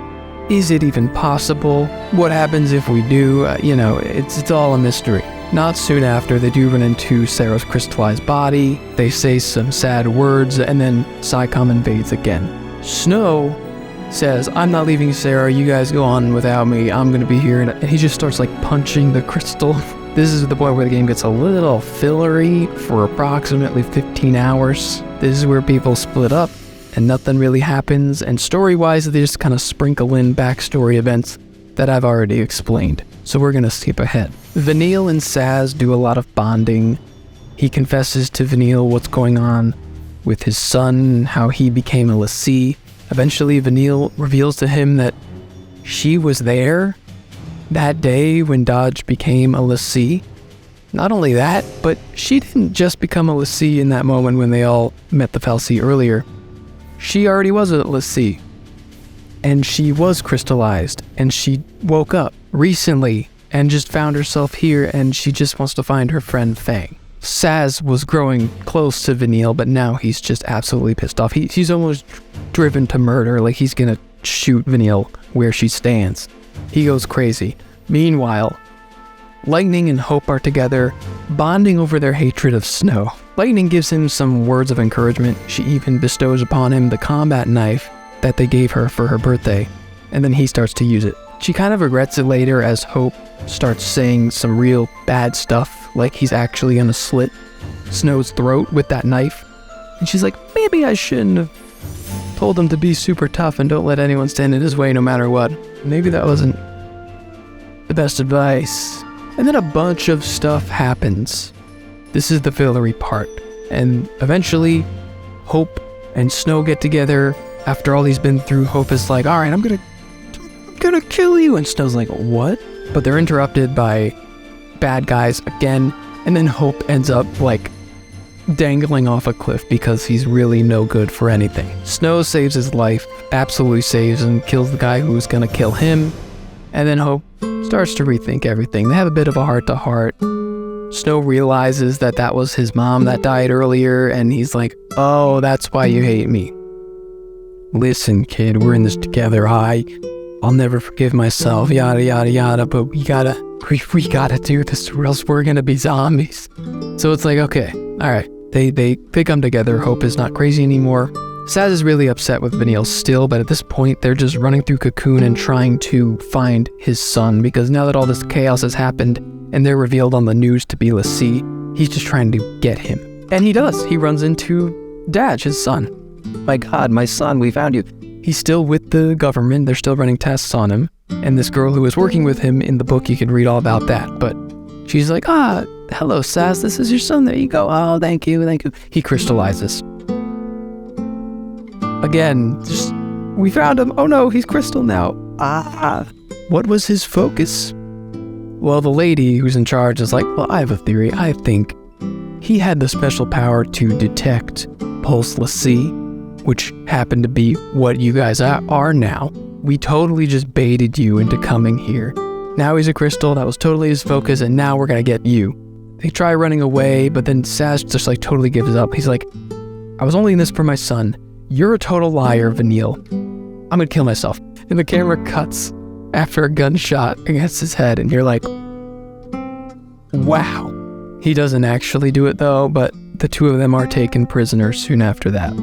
Is it even possible? What happens if we do? It's all a mystery. Not soon after, they do run into Sarah's crystallized body. They say some sad words, and then SciComm invades again. Snow says, I'm not leaving Sarah, you guys go on without me, I'm gonna be here. And he just starts punching the crystal. This is the point where the game gets a little fillery for approximately 15 hours. This is where people split up and nothing really happens, and story-wise they just sprinkle in backstory events that I've already explained. So we're gonna skip ahead. Vanille and Saz do a lot of bonding. He confesses to Vanille what's going on with his son, how he became a l'Cie. Eventually, Vanille reveals to him that she was there that day when Dodge became a l'Cie. Not only that, but she didn't just become a l'Cie in that moment when they all met the fal'Cie earlier. She already was a l'Cie. And she was crystallized, and she woke up recently and just found herself here, and she just wants to find her friend Fang. Saz was growing close to Vanille, but now he's just absolutely pissed off. He's almost driven to murder, like he's gonna shoot Vanille where she stands. He goes crazy. Meanwhile, Lightning and Hope are together, bonding over their hatred of Snow. Lightning gives him some words of encouragement. She even bestows upon him the combat knife that they gave her for her birthday, and then he starts to use it. She kind of regrets it later as Hope starts saying some real bad stuff, like he's actually gonna slit Snow's throat with that knife. And she's like, maybe I shouldn't have told him to be super tough and don't let anyone stand in his way no matter what. Maybe that wasn't the best advice. And then a bunch of stuff happens. This is the fillery part. And eventually, Hope and Snow get together. After all he's been through, Hope is like, all right, I'm gonna kill you. And Snow's like, what? But they're interrupted by bad guys again. And then Hope ends up like dangling off a cliff because he's really no good for anything. Snow saves his life, absolutely saves and kills the guy who's gonna kill him. And then Hope starts to rethink everything. They have a bit of a heart-to-heart. Snow realizes that that was his mom that died earlier, and he's like, oh, that's why you hate me. Listen, kid, we're in this together. I'll never forgive myself, yada, yada, yada, but we gotta do this or else we're gonna be zombies. So it's like, okay, all right. They come together. Hope is not crazy anymore. Saz is really upset with Vanille still, but at this point, they're just running through Cocoon and trying to find his son, because now that all this chaos has happened and they're revealed on the news to be l'Cie, he's just trying to get him. And he does. He runs into Daj, his son. My God, my son, we found you. He's still with the government. They're still running tests on him. And this girl who was working with him in the book, you can read all about that. But she's like, hello, Saz, this is your son. There you go. Oh, thank you. He crystallizes. Again, we found him. Oh no, he's crystal now. What was his focus? Well, the lady who's in charge is like, well, I have a theory. I think he had the special power to detect pulse l'Cie, which happened to be what you guys are now. We totally just baited you into coming here. Now he's a crystal. That was totally his focus, and now we're gonna get you. They try running away, but then Saz just like totally gives up. He's like, I was only in this for my son. You're a total liar, Vanille. I'm gonna kill myself. And the camera cuts after a gunshot against his head, and you're like, wow. He doesn't actually do it though, but the two of them are taken prisoner soon after that.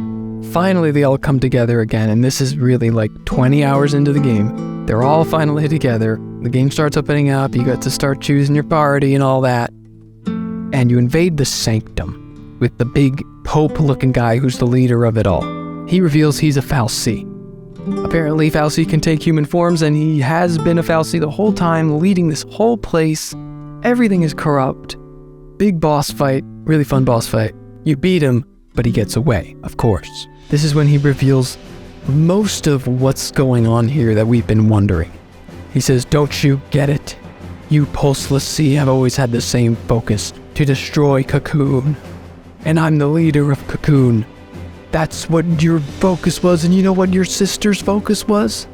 Finally, they all come together again, and this is really like 20 hours into the game. They're all finally together. The game starts opening up, you get to start choosing your party and all that. And you invade the Sanctum with the big Pope-looking guy who's the leader of it all. He reveals he's a fal'Cie. Apparently, fal'Cie can take human forms, and he has been a fal'Cie the whole time, leading this whole place. Everything is corrupt. Big boss fight, really fun boss fight. You beat him, but he gets away, of course. This is when he reveals most of what's going on here that we've been wondering. He says, don't you get it? You pulse l'Cie have always had the same focus, to destroy Cocoon. And I'm the leader of Cocoon. That's what your focus was, and you know what your sister's focus was?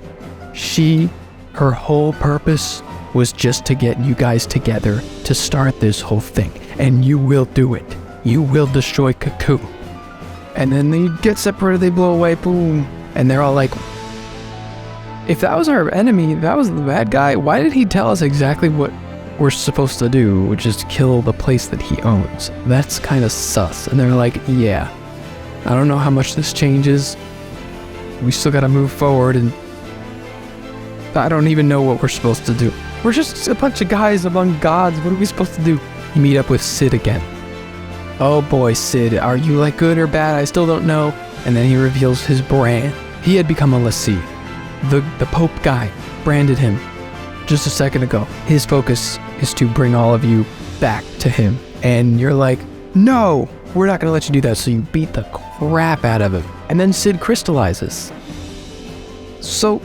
Her whole purpose was just to get you guys together to start this whole thing. And you will do it. You will destroy Cocoon. And then they get separated, they blow away, boom. And they're all like, if that was our enemy, that was the bad guy, why did he tell us exactly what we're supposed to do, which is kill the place that he owns? That's kind of sus. And they're like, yeah. I don't know how much this changes. We still gotta move forward, and I don't even know what we're supposed to do. We're just a bunch of guys among gods. What are we supposed to do? You meet up with Sid again. Oh boy, Sid, are you like good or bad? I still don't know. And then he reveals his brand. He had become a l'Cie. The Pope guy branded him just a second ago. His focus is to bring all of you back to him. And you're like, no, we're not gonna let you do that. So you beat the crap out of him. And then Sid crystallizes. So,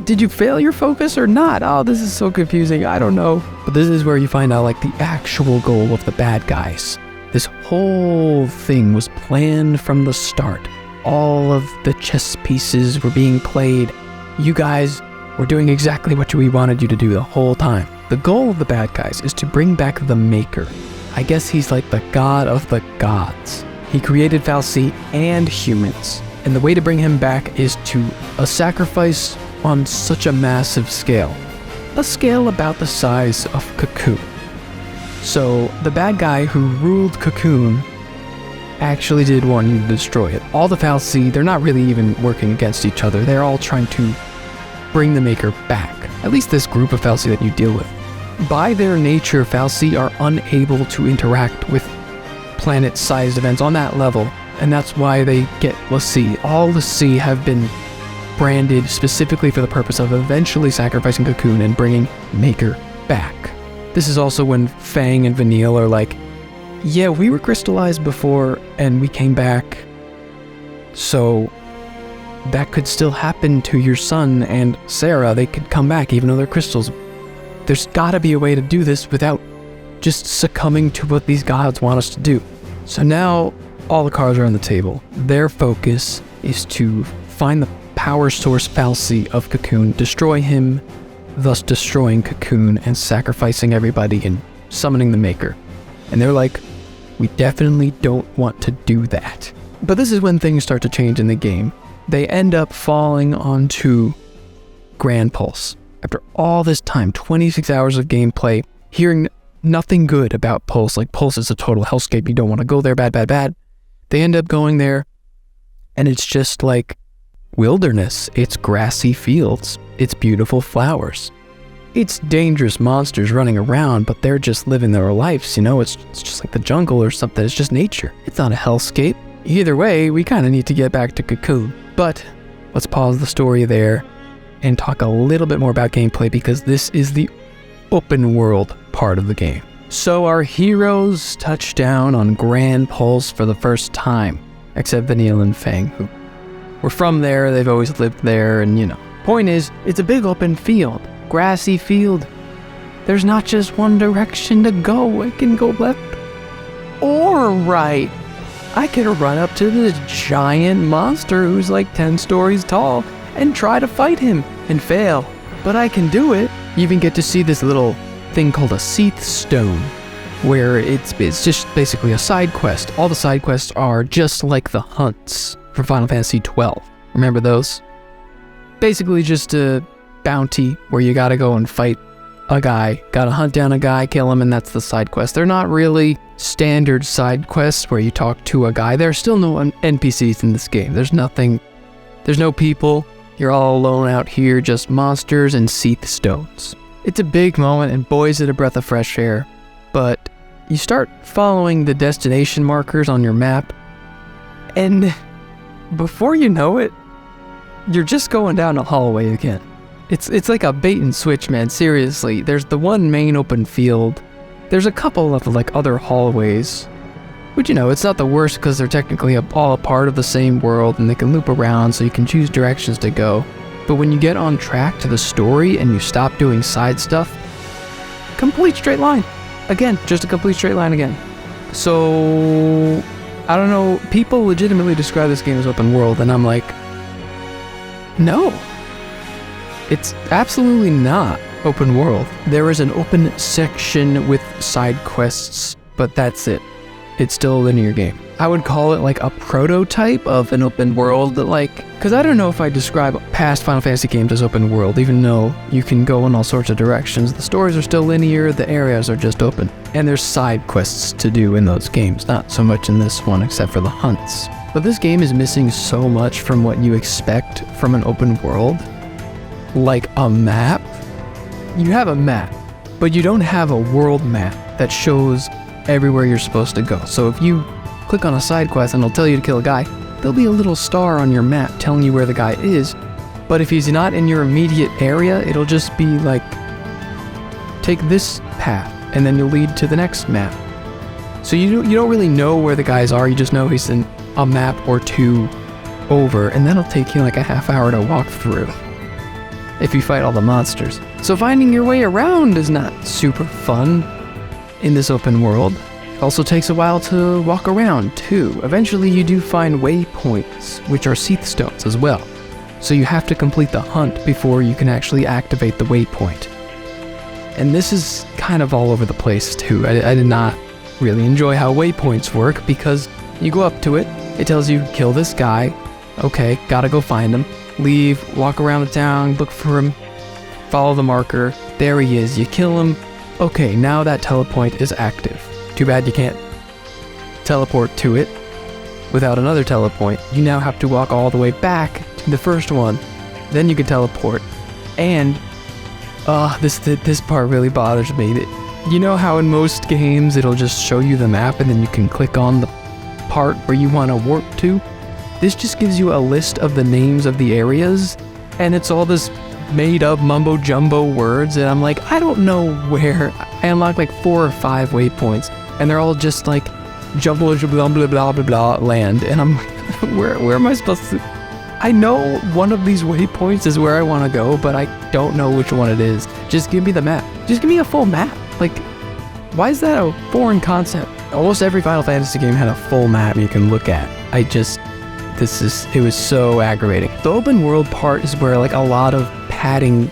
did you fail your focus or not? Oh, this is so confusing, I don't know. But this is where you find out like the actual goal of the bad guys. This whole thing was planned from the start. All of the chess pieces were being played. You guys were doing exactly what we wanted you to do the whole time. The goal of the bad guys is to bring back the Maker. I guess he's like the god of the gods. He created Fal'Cie and humans. And the way to bring him back is to a sacrifice on such a massive scale. A scale about the size of Cocoon. So the bad guy who ruled Cocoon actually did want you to destroy it. All the Fal'Cie, they're not really even working against each other. They're all trying to bring the Maker back. At least this group of Fal'Cie that you deal with. By their nature, Fal'Cie are unable to interact with planet-sized events on that level, and that's why they get l'Cie. All l'Cie have been branded specifically for the purpose of eventually sacrificing Cocoon and bringing Maker back. This is also when Fang and Vanille are like, yeah, we were crystallized before and we came back, so that could still happen to your son and Sarah. They could come back even though they're crystals. There's gotta be a way to do this without just succumbing to what these gods want us to do. So now all the cards are on the table. Their focus is to find the power source Fal'Cie of Cocoon, destroy him, thus destroying Cocoon and sacrificing everybody and summoning the Maker. And they're like, we definitely don't want to do that. But this is when things start to change in the game. They end up falling onto Grand Pulse. After all this time, 26 hours of gameplay, hearing nothing good about Pulse, like Pulse is a total hellscape, you don't want to go there, bad, bad, bad. They end up going there, and it's just like wilderness. It's grassy fields. It's beautiful flowers. It's dangerous monsters running around, but they're just living their lives, you know? It's just like the jungle or something. It's just nature. It's not a hellscape. Either way, we kind of need to get back to Cocoon. But let's pause the story there and talk a little bit more about gameplay, because this is the open world part of the game. So our heroes touch down on Grand Pulse for the first time, except Vanille and Fang, who were from there. They've always lived there, and you know. Point is, it's a big open field, grassy field. There's not just one direction to go. It can go left or right. I could run up to this giant monster who's like 10 stories tall and try to fight him and fail, but I can do it. You even get to see this little thing called a Seath Stone, where it's just basically a side quest. All the side quests are just like the hunts from Final Fantasy XII. Remember those? Basically just a bounty where you gotta go and fight a guy, gotta hunt down a guy, kill him, and that's the side quest. They're not really standard side quests where you talk to a guy. There's still no NPCs in this game. There's no people. You're all alone out here, just monsters and Seath Stones. It's a big moment, and boy is it a breath of fresh air. But you start following the destination markers on your map, and before you know it, you're just going down a hallway again. It's like a bait and switch, man, seriously. There's the one main open field. There's a couple of like other hallways, which, you know, it's not the worst because they're technically all a part of the same world and they can loop around so you can choose directions to go. But when you get on track to the story and you stop doing side stuff, complete straight line. Again, just a complete straight line again. So, I don't know, people legitimately describe this game as open world, and I'm like, no. It's absolutely not open world. There is an open section with side quests, but that's it. It's still a linear game. I would call it like a prototype of an open world, because I don't know if I describe past Final Fantasy games as open world, even though you can go in all sorts of directions. The stories are still linear, the areas are just open. And there's side quests to do in those games, not so much in this one except for the hunts. But this game is missing so much from what you expect from an open world. Like a map. You have a map, but you don't have a world map that shows everywhere you're supposed to go. So if you click on a side quest and it'll tell you to kill a guy, there'll be a little star on your map telling you where the guy is. But if he's not in your immediate area, it'll just be like, take this path and then you'll lead to the next map. So you don't really know where the guys are, you just know he's in a map or two over, and that'll take you like a half hour to walk through if you fight all the monsters. So finding your way around is not super fun in this open world. It also takes a while to walk around too. Eventually you do find waypoints, which are Seath stones as well. So you have to complete the hunt before you can actually activate the waypoint. And this is kind of all over the place too. I did not really enjoy how waypoints work, because you go up to it, it tells you kill this guy, okay, gotta go find him, leave, walk around the town, look for him, follow the marker, there he is, you kill him, okay, now that telepoint is active. Too bad you can't teleport to it without another telepoint. You now have to walk all the way back to the first one, then you can teleport. And this part really bothers me. You know how in most games it'll just show you the map and then you can click on the part where you want to warp to? This just gives you a list of the names of the areas, and it's all this made up mumbo jumbo words, and I'm like, I don't know where. I unlocked like 4 or 5 waypoints, and they're all just like jumbo blah blah blah blah blah land, and I'm like, where am I supposed to? I know one of these waypoints is where I want to go, but I don't know which one it is. Just give me the map. Just give me a full map. Like, why is that a foreign concept? Almost every Final Fantasy game had a full map you can look at. It was so aggravating. The open world part is where like a lot of padding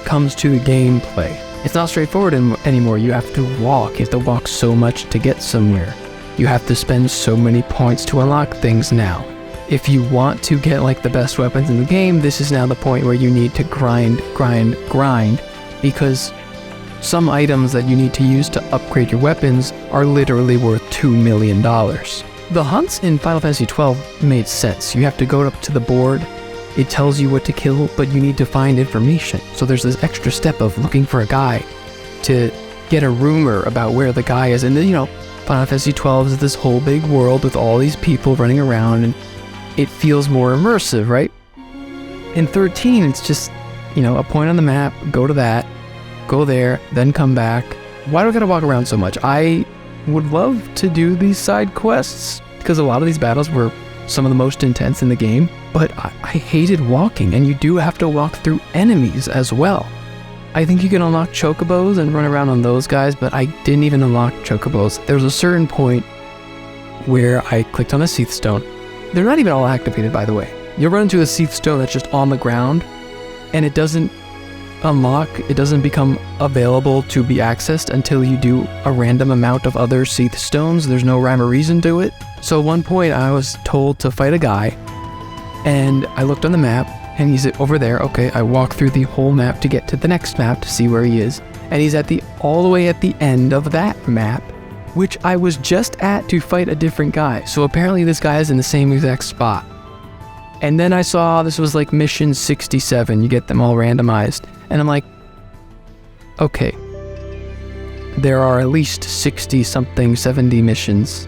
comes to the gameplay. It's not straightforward anymore. You have to walk. You have to walk so much to get somewhere. You have to spend so many points to unlock things now. If you want to get like the best weapons in the game, this is now the point where you need to grind, because some items that you need to use to upgrade your weapons are literally worth $2 million. The hunts in Final Fantasy XII made sense. You have to go up to the board, it tells you what to kill, but you need to find information. So there's this extra step of looking for a guy to get a rumor about where the guy is. And then, Final Fantasy XII is this whole big world with all these people running around, and it feels more immersive, right? In 13, it's just, a point on the map, go to that, go there, then come back. Why do I gotta walk around so much? I would love to do these side quests, because a lot of these battles were some of the most intense in the game, but I hated walking, and you do have to walk through enemies as well. I think you can unlock chocobos and run around on those guys, but I didn't even unlock chocobos. There was a certain point where I clicked on a Seath stone. They're not even all activated, by the way. You'll run into a Seath stone that's just on the ground, and it doesn't unlock, it doesn't become available to be accessed until you do a random amount of other Seath stones. There's no rhyme or reason to it. So at one point I was told to fight a guy, and I looked on the map, and he's over there. Okay, I walk through the whole map to get to the next map to see where he is, and he's all the way at the end of that map, which I was just at to fight a different guy. So apparently this guy is in the same exact spot. And then I saw this was like mission 67, you get them all randomized. And I'm like, okay, there are at least 60 something, 70 missions.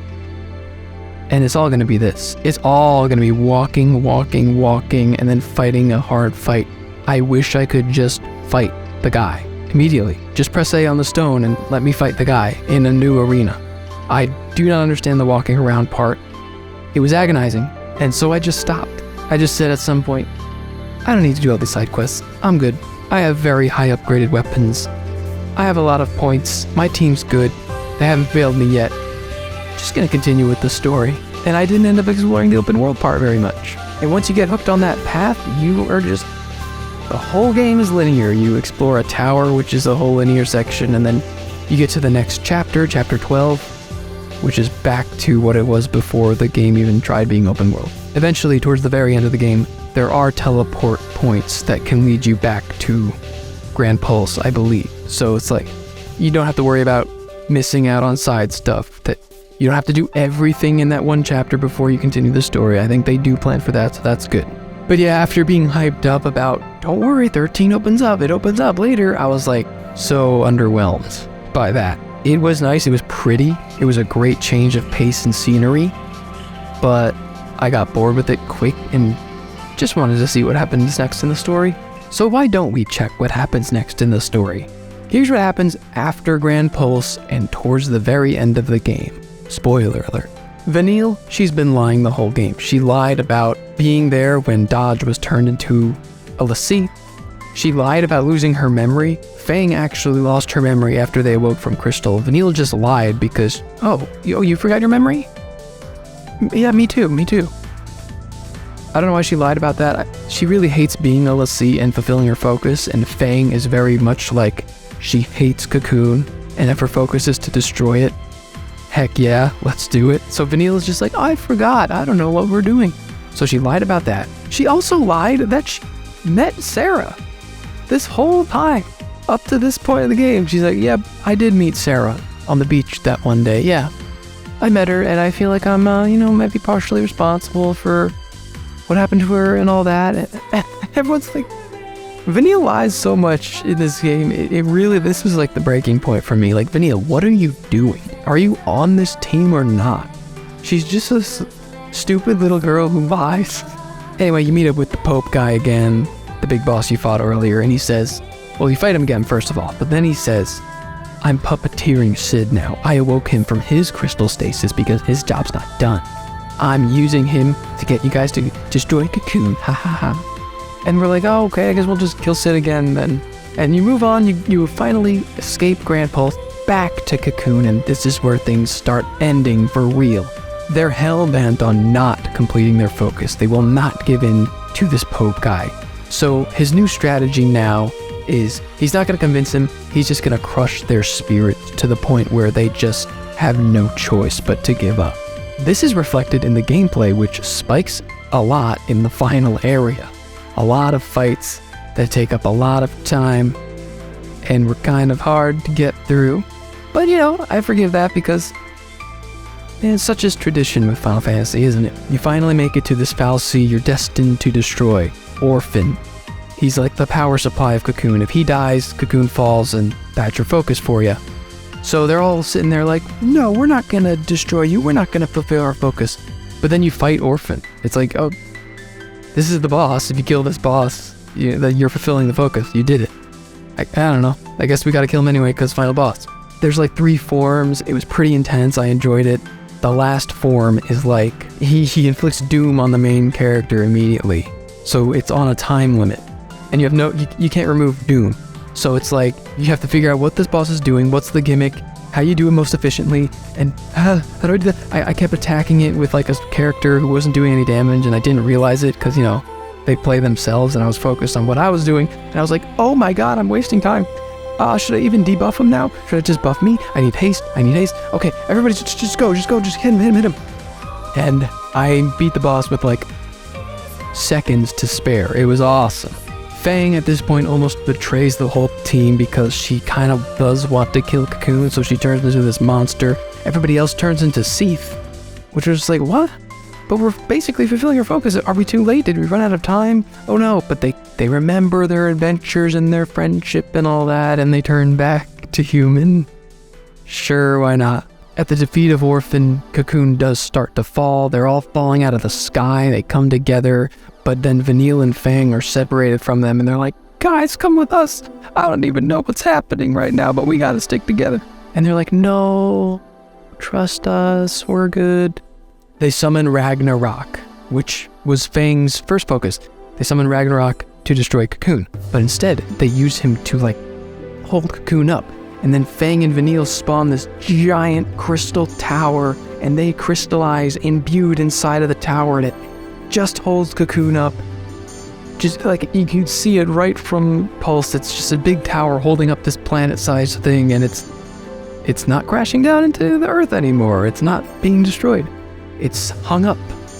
And it's all gonna be this. It's all gonna be walking, and then fighting a hard fight. I wish I could just fight the guy immediately. Just press A on the stone and let me fight the guy in a new arena. I do not understand the walking around part. It was agonizing, and so I just stopped. I just said at some point, I don't need to do all these side quests. I'm good. I have very high upgraded weapons. I have a lot of points. My team's good. They haven't failed me yet. Just gonna continue with the story. And I didn't end up exploring the open world part very much. And once you get hooked on that path, the whole game is linear. You explore a tower, which is a whole linear section, and then you get to the next chapter, chapter 12, which is back to what it was before the game even tried being open world. Eventually, towards the very end of the game, there are teleport points that can lead you back to Grand Pulse, I believe. So it's like, you don't have to worry about missing out on side stuff. That you don't have to do everything in that one chapter before you continue the story. I think they do plan for that, so that's good. But yeah, after being hyped up about, don't worry, 13 opens up, it opens up later, I was like so underwhelmed by that. It was nice, it was pretty, it was a great change of pace and scenery, but I got bored with it quick and just wanted to see what happens next in the story. So why don't we check what happens next in the story? Here's what happens after Grand Pulse and towards the very end of the game. Spoiler alert. Vanille, she's been lying the whole game. She lied about being there when Dodge was turned into a l'Cie. She lied about losing her memory. Fang actually lost her memory after they awoke from Crystal. Vanille just lied because, you forgot your memory? Yeah, me too. I don't know why she lied about that. She really hates being a l'Cie and fulfilling her focus, and Fang is very much like she hates Cocoon, and if her focus is to destroy it, heck yeah, let's do it. So Vanille is just like, I forgot, I don't know what we're doing. So she lied about that. She also lied that she met Sarah this whole time. Up to this point of the game, she's like, yeah, I did meet Sarah on the beach that one day. Yeah, I met her, and I feel like I'm, maybe partially responsible for what happened to her and all that. And everyone's like, Vanille lies so much in this game. It really, this was like the breaking point for me. Like, Vanille, what are you doing? Are you on this team or not? She's just a stupid little girl who lies. Anyway, you meet up with the Pope guy again, the big boss you fought earlier, and he says, well, you fight him again first of all, but then he says, I'm puppeteering Sid now. I awoke him from his crystal stasis because his job's not done. I'm using him to get you guys to destroy Cocoon, ha ha ha. And we're like, oh, okay, I guess we'll just kill Sid again then. And you move on, you finally escape Grand Pulse back to Cocoon, and this is where things start ending for real. They're hell-bent on not completing their focus. They will not give in to this Pope guy. So his new strategy now is he's not going to convince him, he's just going to crush their spirit to the point where they just have no choice but to give up. This is reflected in the gameplay, which spikes a lot in the final area. A lot of fights that take up a lot of time and were kind of hard to get through. But I forgive that because it's such a tradition with Final Fantasy, isn't it? You finally make it to this fallacy you're destined to destroy, Orphan. He's like the power supply of Cocoon. If he dies, Cocoon falls, and that's your focus for you. So they're all sitting there like, no, we're not gonna destroy you, we're not gonna fulfill our focus. But then you fight Orphan. It's like, oh, this is the boss. If you kill this boss, you're fulfilling the focus. You did it. I don't know. I guess we gotta kill him anyway because final boss. There's like 3 forms. It was pretty intense. I enjoyed it. The last form is like, he inflicts doom on the main character immediately. So it's on a time limit. And you have you can't remove doom. So it's like, you have to figure out what this boss is doing, what's the gimmick, how you do it most efficiently, and how do I do that? I kept attacking it with like a character who wasn't doing any damage, and I didn't realize it because, they play themselves, and I was focused on what I was doing, and I was like, oh my god, I'm wasting time. Should I even debuff him now? Should I just buff me? I need haste. Okay, everybody just go, just hit him. And I beat the boss with like seconds to spare. It was awesome. Fang at this point almost betrays the whole team because she kind of does want to kill Cocoon, so she turns into this monster. Everybody else turns into Seath, which was just like, what? But we're basically fulfilling our focus. Are we too late? Did we run out of time? Oh no, but they remember their adventures and their friendship and all that, and they turn back to human. Sure, why not? At the defeat of Orphan, Cocoon does start to fall. They're all falling out of the sky. They come together, but then Vanille and Fang are separated from them, and they're like, guys, come with us. I don't even know what's happening right now, but we gotta stick together. And they're like, no, trust us, we're good. They summon Ragnarok, which was Fang's first focus. They summon Ragnarok to destroy Cocoon, but instead they use him to like hold Cocoon up. And then Fang and Vanille spawn this giant crystal tower, and they crystallize imbued inside of the tower, and it just holds Cocoon up. Just like you can see it right from Pulse. It's just a big tower holding up this planet-sized thing, and it's not crashing down into the earth anymore. It's not being destroyed. It's hung up.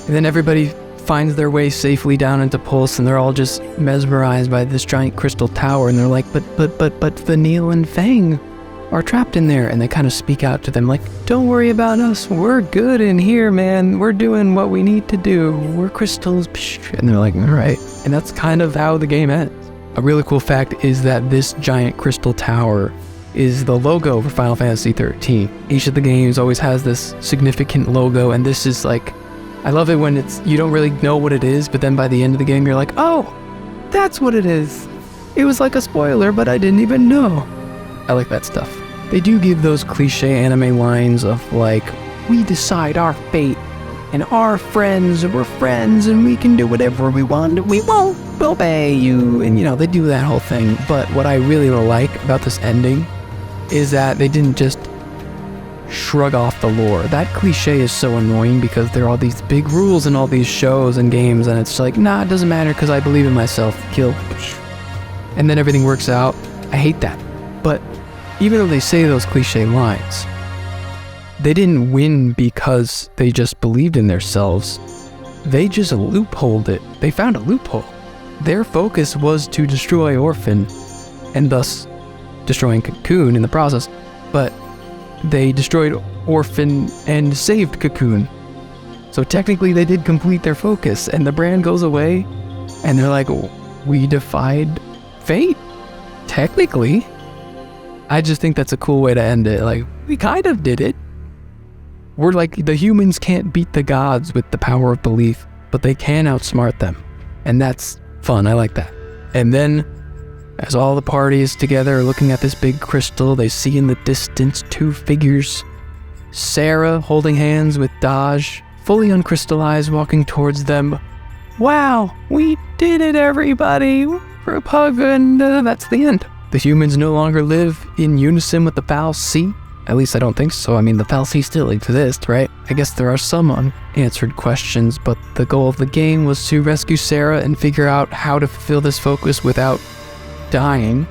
And then everybody finds their way safely down into Pulse, and they're all just mesmerized by this giant crystal tower, and they're like, but Vanille and Fang are trapped in there, and they kind of speak out to them like, don't worry about us, we're good in here, man, we're doing what we need to do, we're crystals, and they're like, all right. And that's kind of how the game ends. A really cool fact is that this giant crystal tower is the logo for Final Fantasy XIII. Each of the games always has this significant logo, and this is like, I love it when you don't really know what it is, but then by the end of the game you're like, oh, that's what it is. It was like a spoiler, but I didn't even know. I like that stuff. They do give those cliche anime lines of like, we decide our fate, and our friends, we're friends, and we can do whatever we want, and we won't obey you, and they do that whole thing. But what I really like about this ending is that they didn't just shrug off the lore. That cliche is so annoying because there are all these big rules in all these shows and games, and it's like, nah, it doesn't matter because I believe in myself, kill. And then everything works out. I hate that. But even though they say those cliche lines, they didn't win because they just believed in themselves. They just loopholed it. They found a loophole. Their focus was to destroy Orphan, and thus destroying Cocoon in the process. But they destroyed Orphan and saved Cocoon. So technically they did complete their focus, and the brand goes away, and they're like, we defied fate. Technically. I just think that's a cool way to end it. Like, we kind of did it. We're like, the humans can't beat the gods with the power of belief, but they can outsmart them. And that's fun, I like that. And then, as all the parties together are looking at this big crystal, they see in the distance 2 figures. Sarah holding hands with Daj, fully uncrystallized, walking towards them. Wow, we did it, everybody. Group hug, and that's the end. The humans no longer live in unison with the Foul Sea. At least I don't think so. I mean, the Foul Sea still exists, right? I guess there are some unanswered questions, but the goal of the game was to rescue Sarah and figure out how to fulfill this focus without dying.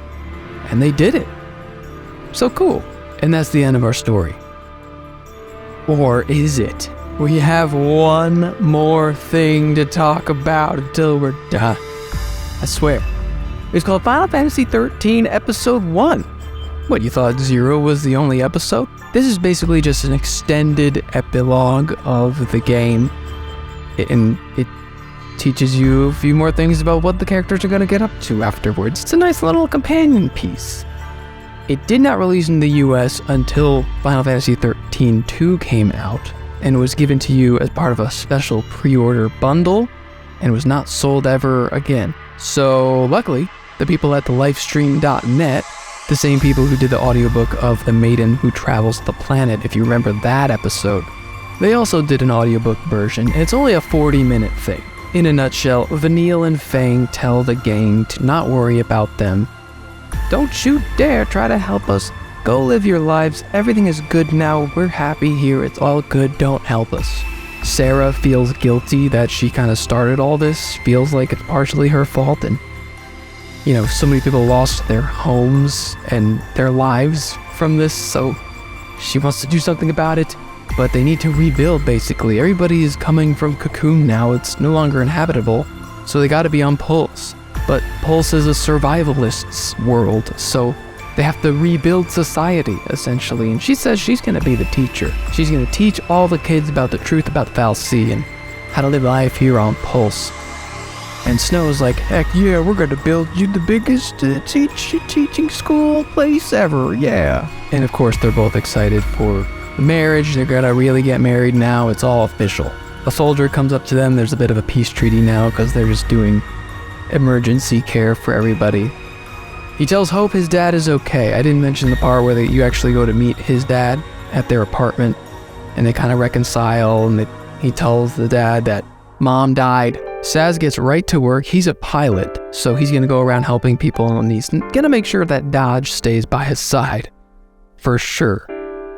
And they did it. So cool. And that's the end of our story. Or is it? We have one more thing to talk about until we're done. I swear. It's called Final Fantasy XIII Episode 1. What, you thought 0 was the only episode? This is basically just an extended epilogue of the game. And it teaches you a few more things about what the characters are going to get up to afterwards. It's a nice little companion piece. It did not release in the US until Final Fantasy XIII 2 came out, and was given to you as part of a special pre-order bundle, and was not sold ever again. So luckily, the people at thelifestream.net, the same people who did the audiobook of The Maiden Who Travels the Planet, if you remember that episode, they also did an audiobook version, and it's only a 40-minute thing. In a nutshell, Vanille and Fang tell the gang to not worry about them. Don't you dare try to help us. Go live your lives. Everything is good now. We're happy here. It's all good. Don't help us. Sarah feels guilty that she kind of started all this. Feels like it's partially her fault. And, so many people lost their homes and their lives from this. So she wants to do something about it. But they need to rebuild, basically. Everybody is coming from Cocoon now. It's no longer inhabitable. So they got to be on Pulse. But Pulse is a survivalist's world, so they have to rebuild society, essentially. And she says she's going to be the teacher. She's going to teach all the kids about the truth about the Foul Sea and how to live life here on Pulse. And Snow's like, heck yeah, we're going to build you the biggest teaching school place ever, yeah. And of course, they're both excited for the marriage. They're going to really get married now. It's all official. A soldier comes up to them. There's a bit of a peace treaty now because they're just doing emergency care for everybody. He tells Hope his dad is okay. I didn't mention the part where you actually go to meet his dad at their apartment, and they kind of reconcile, and he tells the dad that mom died. Saz gets right to work. He's a pilot, so he's going to go around helping people, and he's going to make sure that Dodge stays by his side. For sure.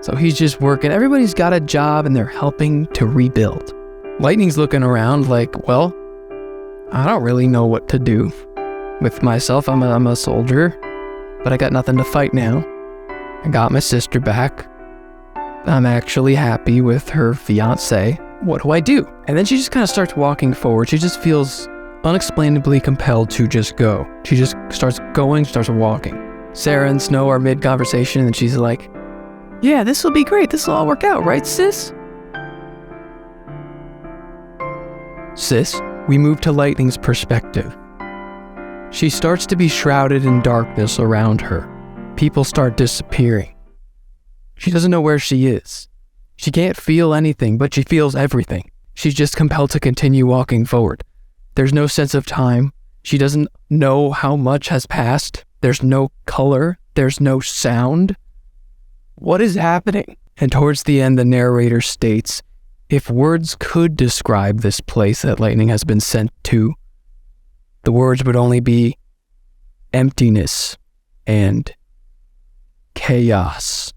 So he's just working. Everybody's got a job, and they're helping to rebuild. Lightning's looking around like, well, I don't really know what to do with myself. I'm a soldier, but I got nothing to fight now. I got my sister back. I'm actually happy with her fiance. What do I do? And then she just kind of starts walking forward. She just feels unexplainably compelled to just go. She just starts going, starts walking. Sarah and Snow are mid-conversation, and she's like, yeah, this will be great. This will all work out, right, sis? Sis? We move to Lightning's perspective. She starts to be shrouded in darkness around her. People start disappearing. She doesn't know where she is. She can't feel anything, but she feels everything. She's just compelled to continue walking forward. There's no sense of time. She doesn't know how much has passed. There's no color. there's no sound. What is happening? And towards the end, the narrator states, if words could describe this place that lightning has been sent to, the words would only be emptiness and chaos.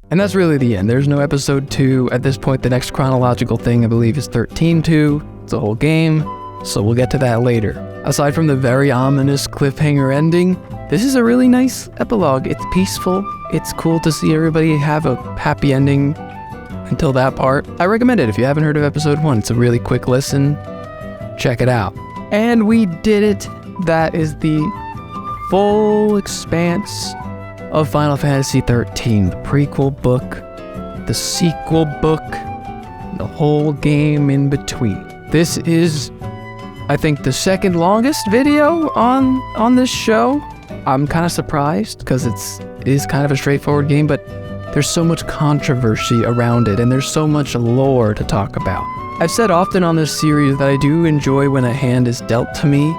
And that's really the end. There's no episode 2. At this point, the next chronological thing, I believe, is 13-2. It's a whole game, so we'll get to that later. Aside from the very ominous cliffhanger ending, this is a really nice epilogue. It's peaceful. It's cool to see everybody have a happy ending until that part. I recommend it if you haven't heard of episode 1. It's a really quick listen. Check it out. And we did it. That is the full expanse of Final Fantasy XIII, the prequel book, the sequel book, the whole game in between. This is, I think, the second longest video on this show. I'm kind of surprised because it is kind of a straightforward game, but there's so much controversy around it and there's so much lore to talk about. I've said often on this series that I do enjoy when a hand is dealt to me,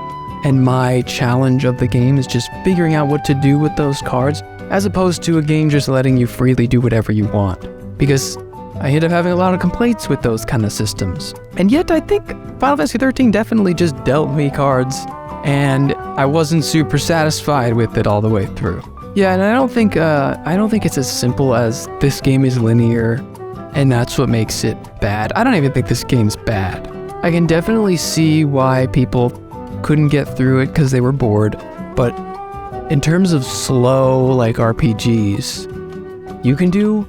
and my challenge of the game is just figuring out what to do with those cards, as opposed to a game just letting you freely do whatever you want. Because I end up having a lot of complaints with those kind of systems. And yet I think Final Fantasy XIII definitely just dealt me cards, and I wasn't super satisfied with it all the way through. Yeah, and I don't think it's as simple as this game is linear, and that's what makes it bad. I don't even think this game's bad. I can definitely see why people couldn't get through it because they were bored, but in terms of slow, like RPGs, you can do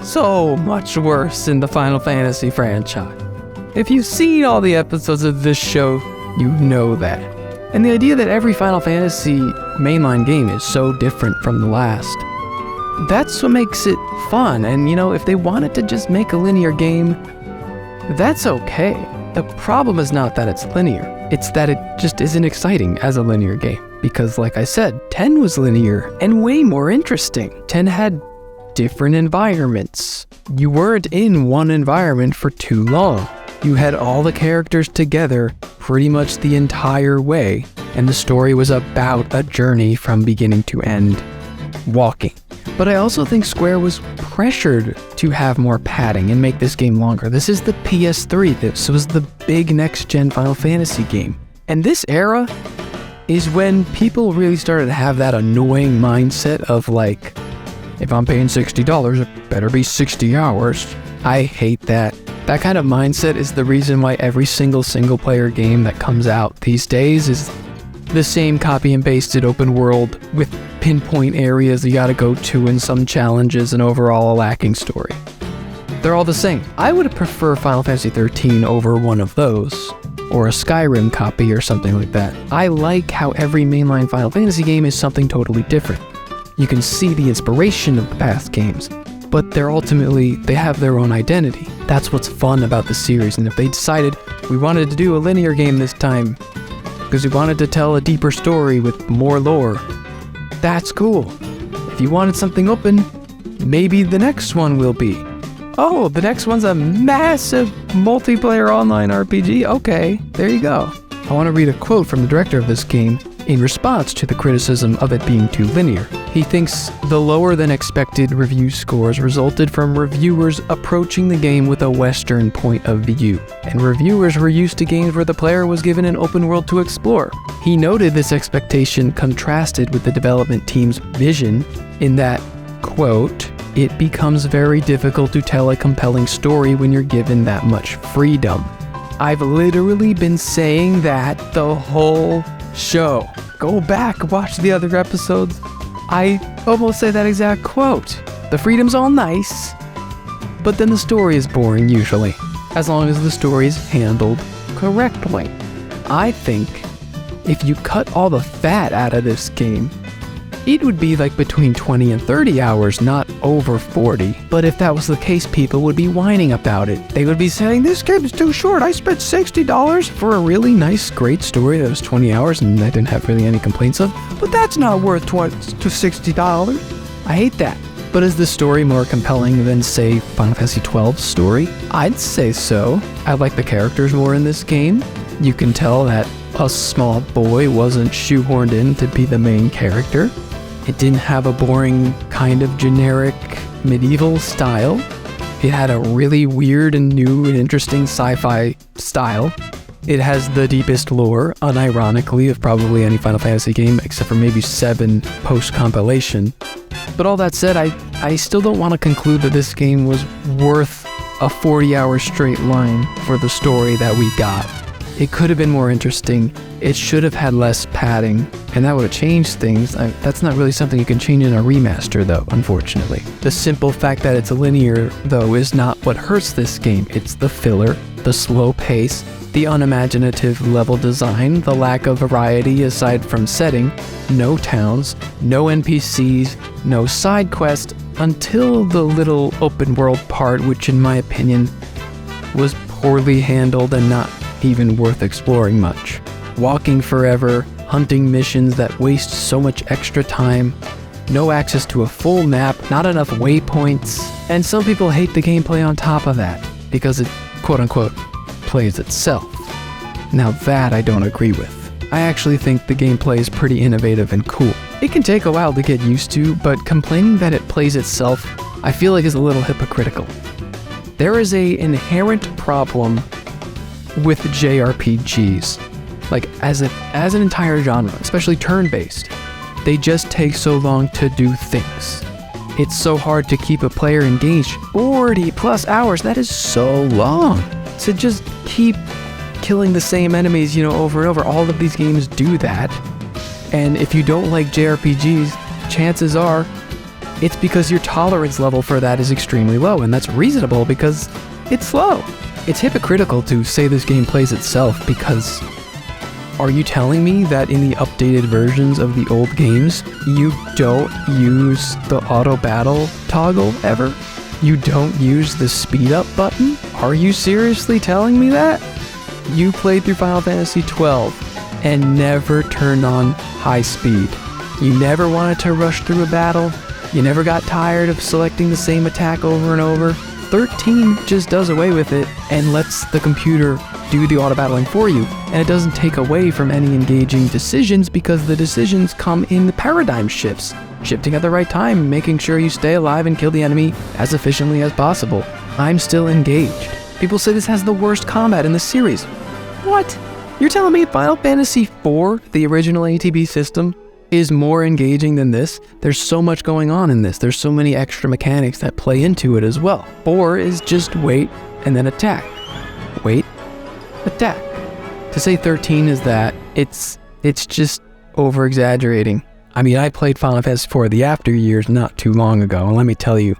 so much worse in the Final Fantasy franchise. If you've seen all the episodes of this show, you know that. And the idea that every Final Fantasy mainline game is so different from the last, that's what makes it fun. And if they wanted to just make a linear game, that's okay. The problem is not that it's linear, it's that it just isn't exciting as a linear game. Because like I said, 10 was linear and way more interesting. 10 had different environments. You weren't in one environment for too long. You had all the characters together pretty much the entire way, and the story was about a journey from beginning to end, walking. But I also think Square was pressured to have more padding and make this game longer. This is the PS3. This was the big next-gen Final Fantasy game. And this era is when people really started to have that annoying mindset of like, if I'm paying $60, it better be 60 hours. I hate that. That kind of mindset is the reason why every single-player game that comes out these days is the same copy and pasted open world with pinpoint areas you gotta go to and some challenges and overall a lacking story. They're all the same. I would prefer Final Fantasy XIII over one of those, or a Skyrim copy or something like that. I like how every mainline Final Fantasy game is something totally different. You can see the inspiration of the past games, but they have their own identity. That's what's fun about the series, and if they decided we wanted to do a linear game this time because we wanted to tell a deeper story with more lore, that's cool. If you wanted something open, maybe the next one will be. Oh, the next one's a massive multiplayer online RPG? Okay, there you go. I want to read a quote from the director of this game in response to the criticism of it being too linear. He thinks the lower than expected review scores resulted from reviewers approaching the game with a Western point of view, and reviewers were used to games where the player was given an open world to explore. He noted this expectation contrasted with the development team's vision in that, quote, "It becomes very difficult to tell a compelling story when you're given that much freedom." I've literally been saying that the whole show. Go back, watch the other episodes. I almost say that exact quote. The freedom's all nice, but then the story is boring usually, as long as the story is handled correctly. I think if you cut all the fat out of this game, it would be like between 20 and 30 hours, not over 40. But if that was the case, people would be whining about it. They would be saying, this game's too short. I spent $60 for a really nice, great story that was 20 hours and I didn't have really any complaints of. But that's not worth $60. I hate that. But is the story more compelling than, say, Final Fantasy XII's story? I'd say so. I like the characters more in this game. You can tell that a small boy wasn't shoehorned in to be the main character. It didn't have a boring kind of generic medieval style. It had a really weird and new and interesting sci-fi style. It has the deepest lore, unironically, of probably any Final Fantasy game, except for maybe 7 post-compilation. But all that said, I still don't want to conclude that this game was worth a 40-hour straight line for the story that we got. It could have been more interesting. It should have had less padding, and that would have changed things. That's not really something you can change in a remaster, though, unfortunately. The simple fact that it's linear, though, is not what hurts this game. It's the filler, the slow pace, the unimaginative level design, the lack of variety aside from setting, no towns, no NPCs, no side quest, until the little open world part, which in my opinion was poorly handled and not even worth exploring much. Walking forever, hunting missions that waste so much extra time, no access to a full map, not enough waypoints, and some people hate the gameplay on top of that, because it, quote-unquote, plays itself. Now that I don't agree with. I actually think the gameplay is pretty innovative and cool. It can take a while to get used to, but complaining that it plays itself, I feel like is a little hypocritical. There is an inherent problem with JRPGs, like as an entire genre, especially turn-based. They just take so long to do things. It's so hard to keep a player engaged. 40 plus hours, that is so long. To just keep killing the same enemies, over and over. All of these games do that. And if you don't like JRPGs, chances are it's because your tolerance level for that is extremely low, and that's reasonable because it's slow. It's hypocritical to say this game plays itself because are you telling me that in the updated versions of the old games, you don't use the auto battle toggle ever? You don't use the speed up button? Are you seriously telling me that? You played through Final Fantasy XII and never turned on high speed. You never wanted to rush through a battle. You never got tired of selecting the same attack over and over. 13 just does away with it and lets the computer do the auto battling for you, and it doesn't take away from any engaging decisions because the decisions come in the paradigm shifts, shifting at the right time, making sure you stay alive and kill the enemy as efficiently as possible. I'm still engaged. People say this has the worst combat in the series. What? You're telling me Final Fantasy IV, the original ATB system, is more engaging than this? There's so much going on in this. There's so many extra mechanics that play into it as well. 4 is just wait and then attack. Wait, attack. To say 13 is that, it's just over-exaggerating. I mean, I played Final Fantasy IV the after years not too long ago, and let me tell you,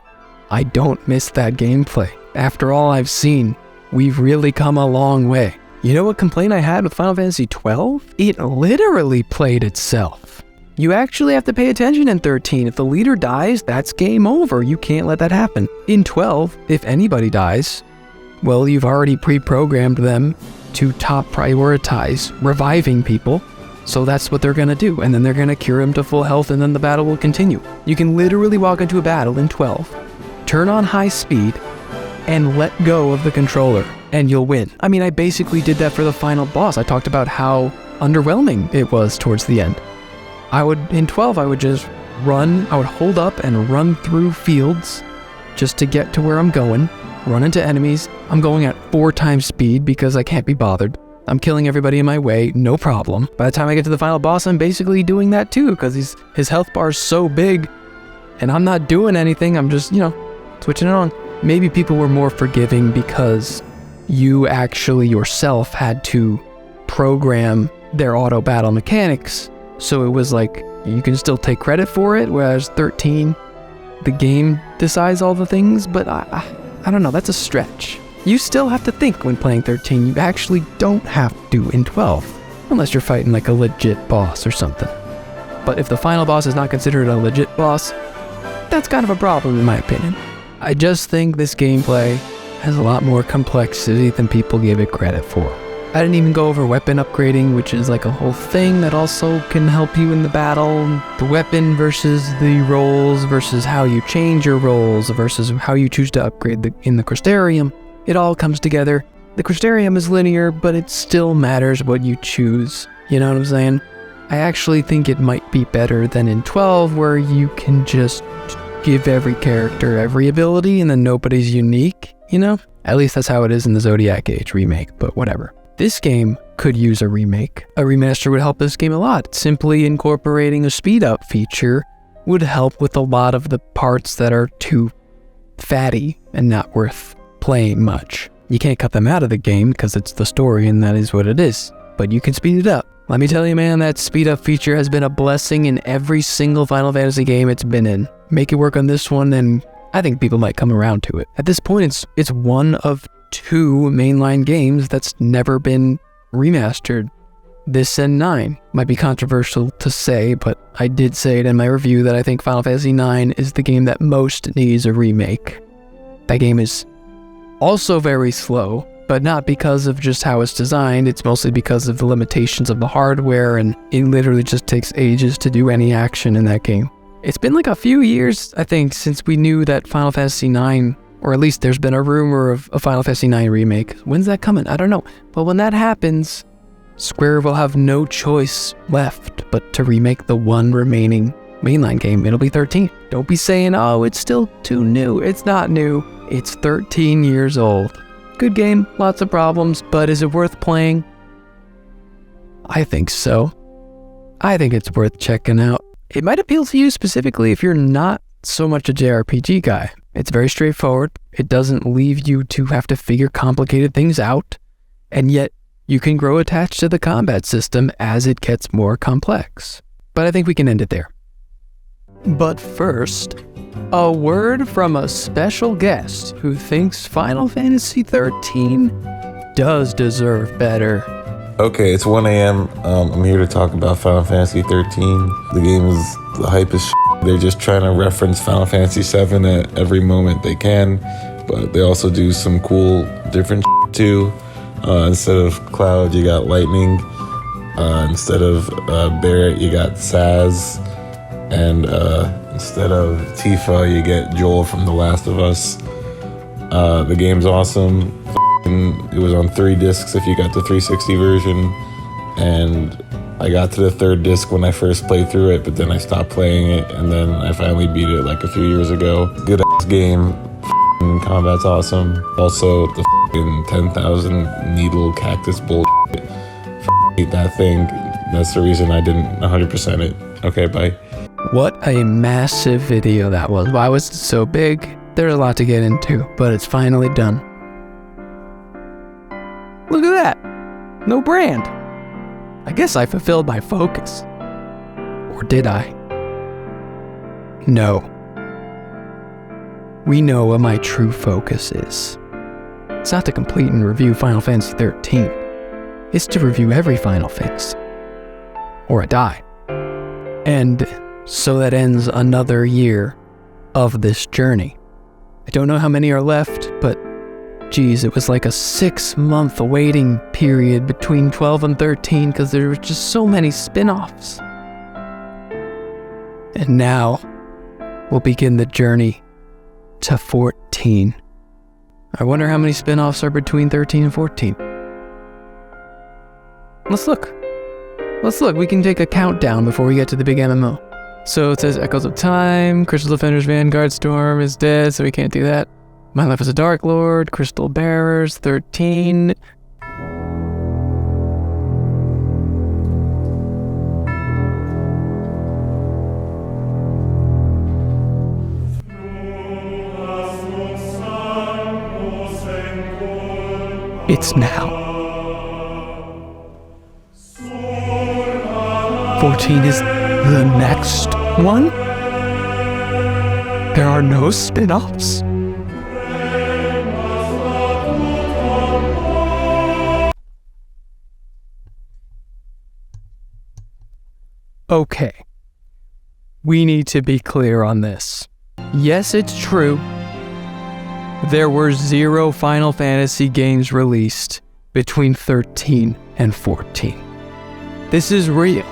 I don't miss that gameplay. After all I've seen, we've really come a long way. You know what complaint I had with Final Fantasy XII? It literally played itself. You actually have to pay attention in 13. If the leader dies, that's game over. You can't let that happen. In 12, if anybody dies, well, you've already pre-programmed them to top prioritize reviving people. So that's what they're gonna do. And then they're gonna cure him to full health and then the battle will continue. You can literally walk into a battle in 12, turn on high speed, and let go of the controller, and you'll win. I mean, I basically did that for the final boss. I talked about how underwhelming it was towards the end. In 12, I would just run, I would hold up and run through fields just to get to where I'm going, run into enemies. I'm going at 4 times speed because I can't be bothered. I'm killing everybody in my way, no problem. By the time I get to the final boss, I'm basically doing that too because his health bar is so big and I'm not doing anything. I'm just, switching it on. Maybe people were more forgiving because you actually yourself had to program their auto battle mechanics. So it was like, you can still take credit for it, whereas 13, the game decides all the things, but I don't know, that's a stretch. You still have to think when playing 13, you actually don't have to in 12, unless you're fighting like a legit boss or something. But if the final boss is not considered a legit boss, that's kind of a problem in my opinion. I just think this gameplay has a lot more complexity than people give it credit for. I didn't even go over weapon upgrading, which is like a whole thing that also can help you in the battle. The weapon versus the rolls versus how you change your rolls versus how you choose to upgrade in the Crystarium. It all comes together. The Crystarium is linear, but it still matters what you choose. You know what I'm saying? I actually think it might be better than in 12, where you can just give every character every ability and then nobody's unique, you know? At least that's how it is in the Zodiac Age remake, but whatever. This game could use a remake. A remaster would help this game a lot. Simply incorporating a speed up feature would help with a lot of the parts that are too fatty and not worth playing much. You can't cut them out of the game because it's the story and that is what it is, but you can speed it up. Let me tell you, man, that speed up feature has been a blessing in every single Final Fantasy game it's been in. Make it work on this one and I think people might come around to it. At this point, it's one of 2 mainline games that's never been remastered. This and 9 might be controversial to say, but I did say it in my review that I think Final Fantasy IX is the game that most needs a remake. That game is also very slow, but not because of just how it's designed. It's mostly because of the limitations of the hardware, and it literally just takes ages to do any action in that game. It's been like a few years, I think, since we knew that Final Fantasy IX, or at least there's been a rumor of a Final Fantasy IX remake. When's that coming? I don't know. But when that happens, Square will have no choice left but to remake the one remaining mainline game. It'll be 13. Don't be saying, oh, it's still too new. It's not new. It's 13 years old. Good game, lots of problems, but is it worth playing? I think so. I think it's worth checking out. It might appeal to you specifically if you're not so much a JRPG guy. It's very straightforward. It doesn't leave you to have to figure complicated things out, and yet you can grow attached to the combat system as it gets more complex. But I think we can end it there. But first, a word from a special guest who thinks Final Fantasy XIII does deserve better. Okay, it's 1 a.m. I'm here to talk about Final Fantasy XIII. The game is the hype is They're just trying to reference Final Fantasy VII at every moment they can, but they also do some cool different too. Instead of Cloud, you got Lightning. Instead of Barret, you got Saz. And instead of Tifa, you get Joel from The Last of Us. The game's awesome. It was on 3 discs if you got the 360 version, and I got to the 3rd disc when I first played through it, but then I stopped playing it, and then I finally beat it like a few years ago. Good ass game. Combat's awesome. Also, the 10,000 needle cactus bullshit. Hate that thing. That's the reason I didn't 100% it. Okay, bye. What a massive video that was. Why was it so big? There's a lot to get into, but it's finally done. Look at that. No brand. I guess I fulfilled my focus. Or did I? No. We know what my true focus is. It's not to complete and review Final Fantasy XIII. It's to review every Final Fantasy. Or I die. And so that ends another year of this journey. I don't know how many are left, but geez, it was like a 6-month waiting period between 12 and 13 because there were just so many spin-offs. And now, we'll begin the journey to 14. I wonder how many spin-offs are between 13 and 14. Let's look. We can take a countdown before we get to the big MMO. So it says Echoes of Time, Crystal Defenders Vanguard Storm is dead, so we can't do that. My Life as a Dark Lord, Crystal Bearers, 13. It's now. 14 is the next one? There are no spin-offs? Okay. We need to be clear on this. Yes, it's true. There were 0 Final Fantasy games released between 13 and 14. This is real.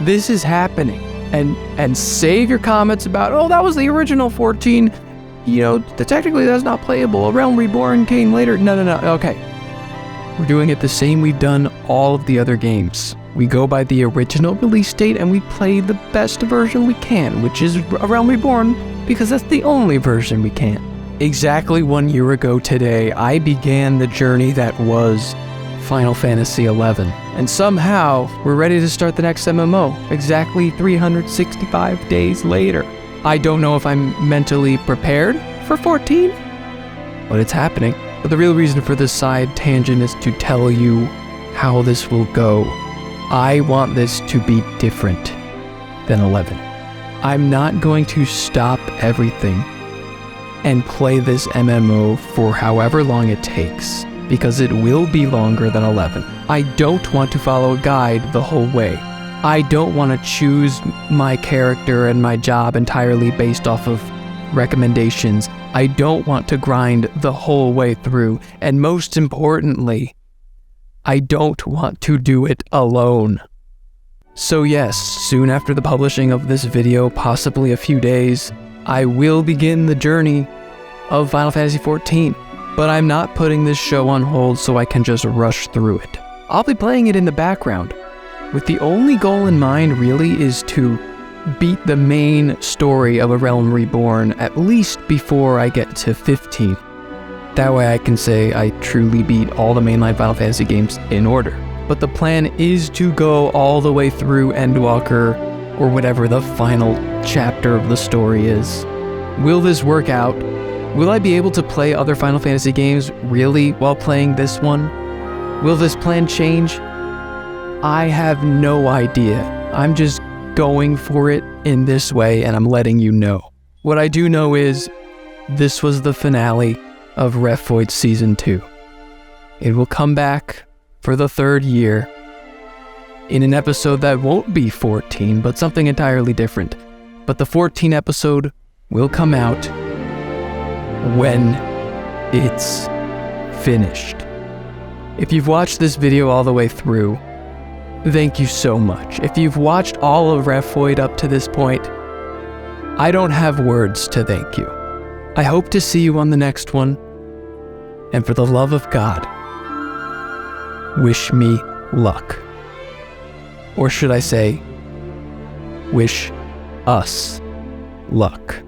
This is happening. And save your comments about, oh, that was the original 14. You know, technically that's not playable. A Realm Reborn came later. No. Okay. We're doing it the same we've done all of the other games. We go by the original release date and we play the best version we can, which is A Realm Reborn, because that's the only version we can. Exactly 1 year ago today, I began the journey that was Final Fantasy XI, and somehow we're ready to start the next MMO, exactly 365 days later. I don't know if I'm mentally prepared for 14, but it's happening. But the real reason for this side tangent is to tell you how this will go. I want this to be different than 11. I'm not going to stop everything and play this MMO for however long it takes, because it will be longer than 11. I don't want to follow a guide the whole way. I don't want to choose my character and my job entirely based off of recommendations. I don't want to grind the whole way through. And most importantly, I don't want to do it alone. So yes, soon after the publishing of this video, possibly a few days, I will begin the journey of Final Fantasy XIV. But I'm not putting this show on hold so I can just rush through it. I'll be playing it in the background, with the only goal in mind really is to beat the main story of A Realm Reborn at least before I get to 15. That way I can say I truly beat all the mainline Final Fantasy games in order. But the plan is to go all the way through Endwalker, or whatever the final chapter of the story is. Will this work out? Will I be able to play other Final Fantasy games really while playing this one? Will this plan change? I have no idea. I'm just going for it in this way and I'm letting you know. What I do know is this was the finale of REFFOID Season 2. It will come back for the 3rd year in an episode that won't be 14, but something entirely different. But the 14 episode will come out when it's finished. If you've watched this video all the way through, thank you so much. If you've watched all of REFFOID up to this point, I don't have words to thank you. I hope to see you on the next one, and for the love of God, wish me luck. Or should I say, wish us luck.